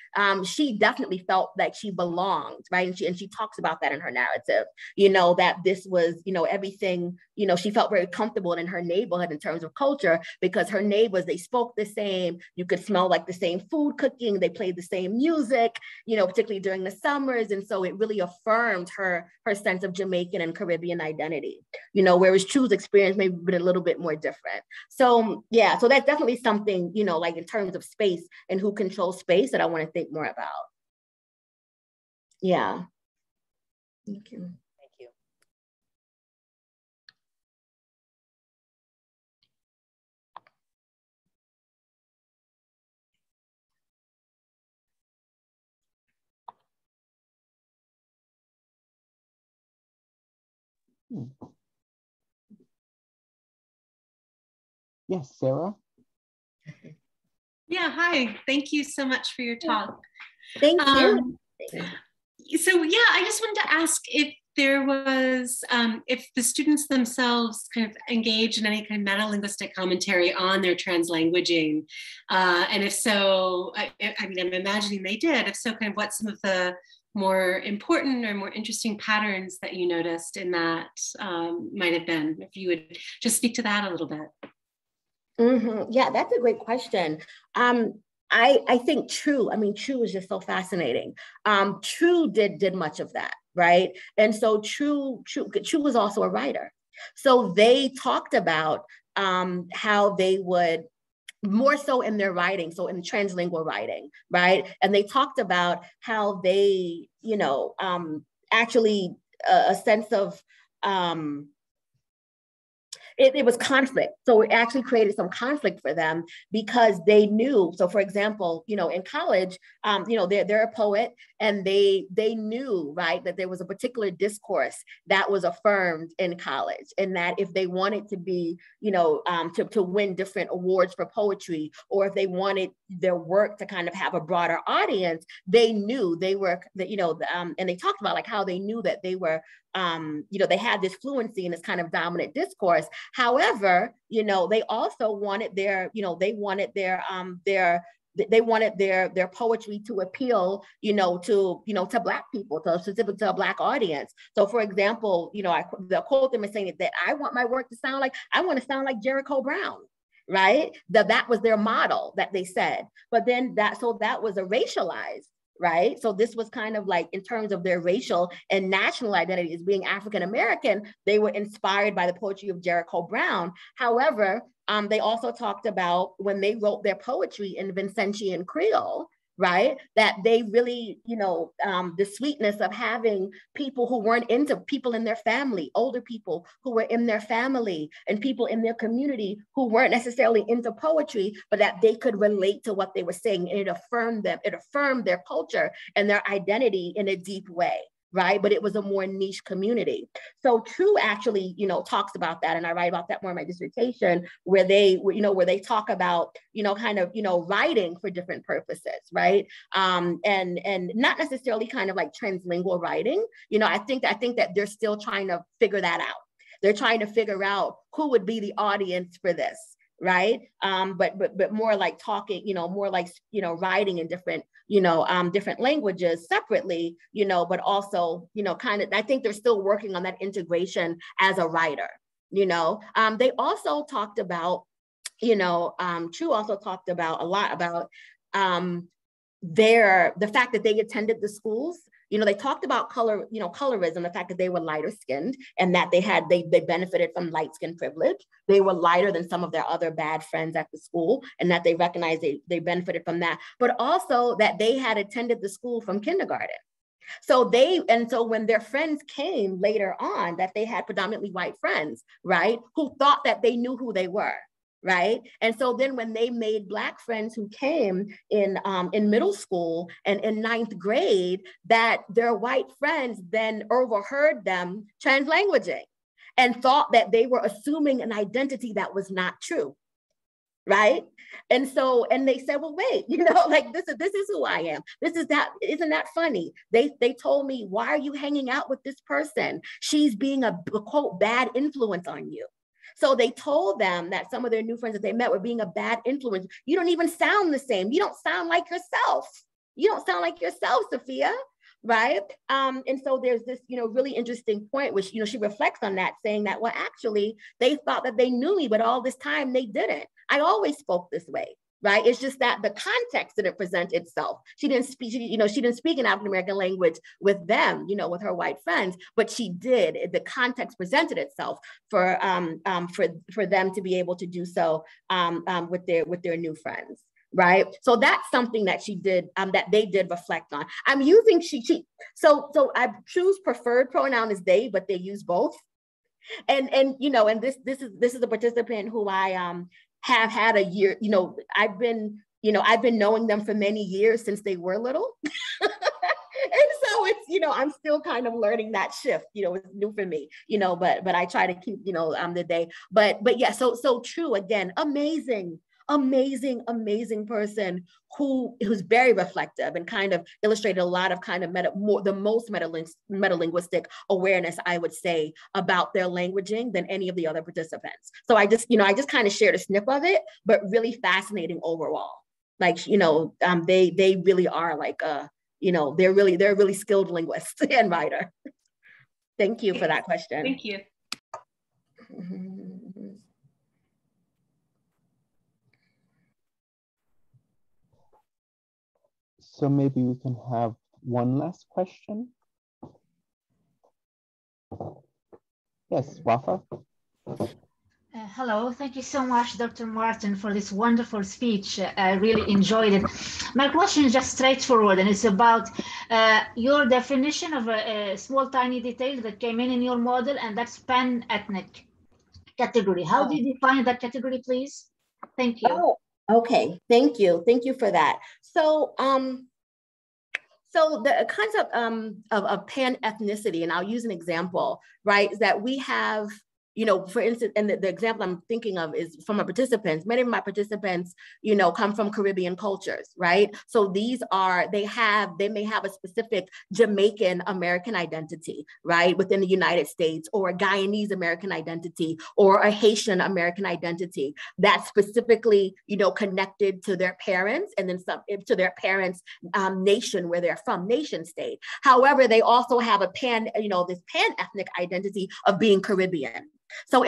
Speaker 2: she definitely felt like she belonged, right? And she talks about that in her narrative, that this was, everything, she felt very comfortable in her neighborhood in terms of culture because her neighbors, they spoke the same, you could smell like the same food cooking, they played the same music, particularly during the summers. And so it really affirmed her sense of Jamaican and Caribbean identity, whereas True's experience may have been a little bit more different. So yeah, so that's definitely something, like in terms of space and who controls space that I want to think more about. Yeah. Thank you.
Speaker 4: Thank you.
Speaker 1: Yes, Sarah?
Speaker 5: Yeah, hi. Thank you so much for your talk.
Speaker 2: Thank you.
Speaker 5: So yeah, I just wanted to ask if there was, if the students themselves kind of engage in any kind of meta-linguistic commentary on their translanguaging, and if so, I mean, I'm imagining they did. If so, kind of what some of the more important or more interesting patterns that you noticed in that might have been, if you would just speak to that a little bit.
Speaker 2: Mm-hmm. Yeah, that's a great question. I think True is just so fascinating. True did much of that, right? And so True was also a writer. So they talked about how they would, more so in their writing, so in translingual writing, right? And they talked about how they, actually a sense of, it was conflict. So it actually created some conflict for them because they knew. So for example, in college, they're a poet and they knew, right, that there was a particular discourse that was affirmed in college, and that if they wanted to be, to win different awards for poetry, or if they wanted their work to kind of have a broader audience, they knew they were, and they talked about like how they knew that they were, they had this fluency in this kind of dominant discourse. However, they also wanted their they wanted their poetry to appeal, to Black people, specific to a Black audience. So for example, they'll quote them as saying that I want my work to sound like, I want to sound like Jericho Brown, right? That was their model that they said. But then that was a racialized, right? So this was kind of like in terms of their racial and national identity as being African-American, they were inspired by the poetry of Jericho Brown. However, they also talked about when they wrote their poetry in Vincentian Creole, right? That they really, the sweetness of having people who weren't into people in their family, older people who were in their family and people in their community who weren't necessarily into poetry, but that they could relate to what they were saying. And it affirmed their culture and their identity in a deep way. Right, but it was a more niche community. So True actually, talks about that, and I write about that more in my dissertation, where they talk about, writing for different purposes, right? And not necessarily kind of like translingual writing. I think that they're still trying to figure that out. They're trying to figure out who would be the audience for this, right? But more like talking, more like writing in different different languages separately, but also, kind of, I think they're still working on that integration as a writer, They also talked about, True also talked about a lot about the fact that they attended the schools. They talked about colorism, the fact that they were lighter skinned and that they benefited from light skin privilege. They were lighter than some of their other bad friends at the school, and that they recognized they benefited from that, but also that they had attended the school from kindergarten. So when their friends came later on, that they had predominantly white friends, right, who thought that they knew who they were. Right. And so then when they made Black friends who came in middle school and in 9th grade, that their white friends then overheard them translanguaging and thought that they were assuming an identity that was not true. Right. And they said, well, wait, like this is who I am. Isn't that funny? They told me, why are you hanging out with this person? She's being a quote bad influence on you. So they told them that some of their new friends that they met were being a bad influence. You don't even sound the same. You don't sound like yourself. You don't sound like yourself, Sophia, right? And so there's this, really interesting point, which, she reflects on that, saying that, well, actually, they thought that they knew me, but all this time they didn't. I always spoke this way. Right? It's just that the context didn't present itself. She didn't speak, she didn't speak an African-American language with them, with her white friends, but she did. The context presented itself for them to be able to do so with their new friends. Right. So that's something that she did, that they did reflect on. I'm using she. So I choose preferred pronoun is they, but they use both. And this is a participant who I have had a year, I've been knowing them for many years since they were little. And so it's, I'm still kind of learning that shift, it's new for me, but I try to keep, the day, but yeah, so True, again, amazing person who's very reflective and kind of illustrated a lot of kind of the most metalinguistic awareness, I would say, about their languaging than any of the other participants. So I just kind of shared a snip of it, but really fascinating overall. Like, they really are like they're really skilled linguists and writer. Thank you for that question.
Speaker 5: Thank you.
Speaker 1: So maybe we can have one last question. Yes, Wafa.
Speaker 6: Hello, thank you so much, Dr. Martin, for this wonderful speech. I really enjoyed it. My question is just straightforward, and it's about your definition of a small, tiny detail that came in your model, and that's pan-ethnic category. How do you define that category, please? Thank you.
Speaker 2: Oh, okay, thank you for that. So, so the concept of pan-ethnicity, and I'll use an example, right, is that we have for instance, and the example I'm thinking of is from my participants. Many of my participants, come from Caribbean cultures, right? So they may have a specific Jamaican American identity, right, within the United States, or a Guyanese American identity, or a Haitian American identity that's specifically, connected to their parents, and then some to their parents' nation where they're from, nation state. However, they also have this pan-ethnic identity of being Caribbean. So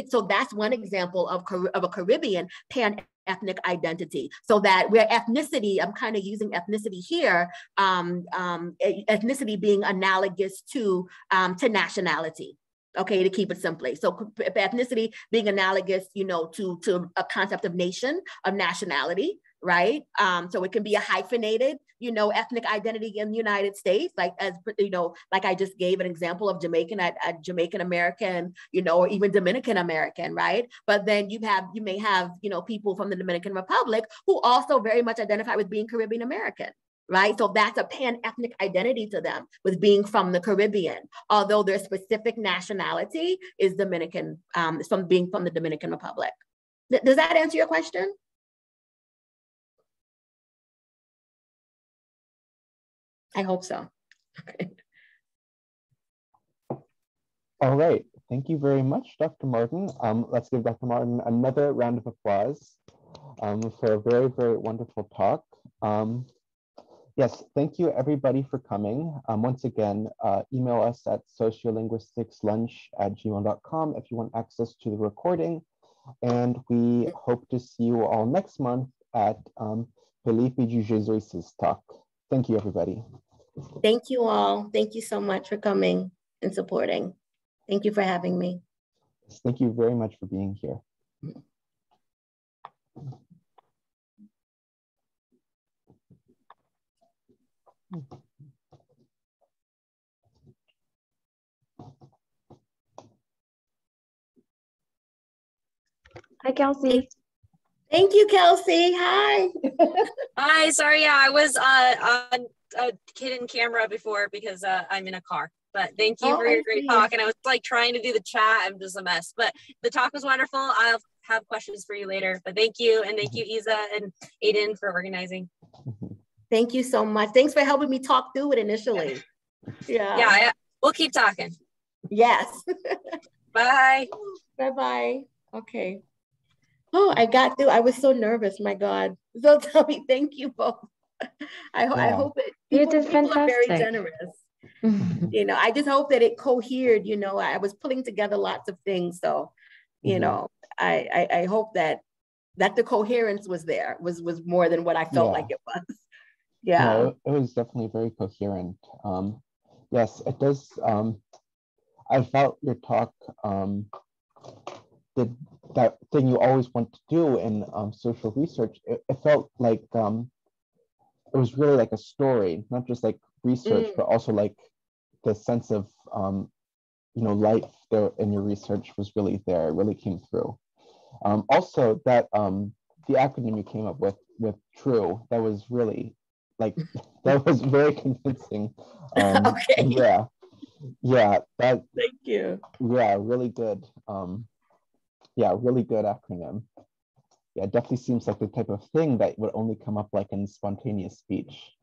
Speaker 2: so that's one example of a Caribbean pan-ethnic identity. So that where ethnicity, I'm kind of using ethnicity here, ethnicity being analogous to nationality. Okay, to keep it simply. So ethnicity being analogous, to a concept of nation, of nationality, right? So it can be a hyphenated, ethnic identity in the United States, like I just gave an example of Jamaican American, or even Dominican American, right? But then you may have, people from the Dominican Republic who also very much identify with being Caribbean American. Right, so that's a pan-ethnic identity to them, with being from the Caribbean, although their specific nationality is Dominican, from being from the Dominican Republic. Does that answer your question? I hope so. Okay.
Speaker 1: All right, thank you very much, Dr. Martin. Let's give Dr. Martin another round of applause for a very, very wonderful talk. Yes, thank you everybody for coming. Once again, email us at sociolinguisticslunch@gmail.com if you want access to the recording. And we hope to see you all next month at Felipe de Jesus' talk. Thank you, everybody.
Speaker 2: Thank you all. Thank you so much for coming and supporting. Thank you for having me.
Speaker 1: Thank you very much for being here.
Speaker 7: Hi, Kelsey.
Speaker 2: Thank you, Kelsey. Hi.
Speaker 7: Hi, sorry, yeah, I was on a hidden camera before because I'm in a car. But thank you for your great talk. And I was like trying to do the chat. I'm just a mess. But the talk was wonderful. I'll have questions for you later. But thank you. And thank you, Isa and Aiden, for organizing.
Speaker 2: Thank you so much. Thanks for helping me talk through it initially.
Speaker 7: Yeah, we'll keep talking.
Speaker 2: Yes.
Speaker 7: Bye.
Speaker 2: Bye-bye. Okay. Oh, I got through. I was so nervous. My God. So tell me, thank you both. I hope it. People are very generous. I just hope that it cohered. I was pulling together lots of things. So, I hope that the coherence was there, was more than what I felt like it was. Yeah.
Speaker 1: No, it was definitely very coherent. Yes, it does. I felt your talk did that thing you always want to do in social research. It felt like it was really like a story, not just like research, but also like the sense of life there in your research was really there. It really came through. Also, that the acronym you came up with TRUE, that was really like that was very convincing.
Speaker 2: Okay.
Speaker 1: Yeah. That.
Speaker 2: Thank you.
Speaker 1: Yeah, really good. Really good acronym. Yeah, it definitely seems like the type of thing that would only come up like in spontaneous speech.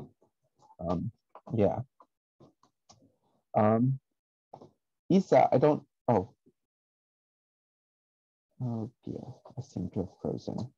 Speaker 1: Isa, I don't. Oh dear, I seem to have frozen.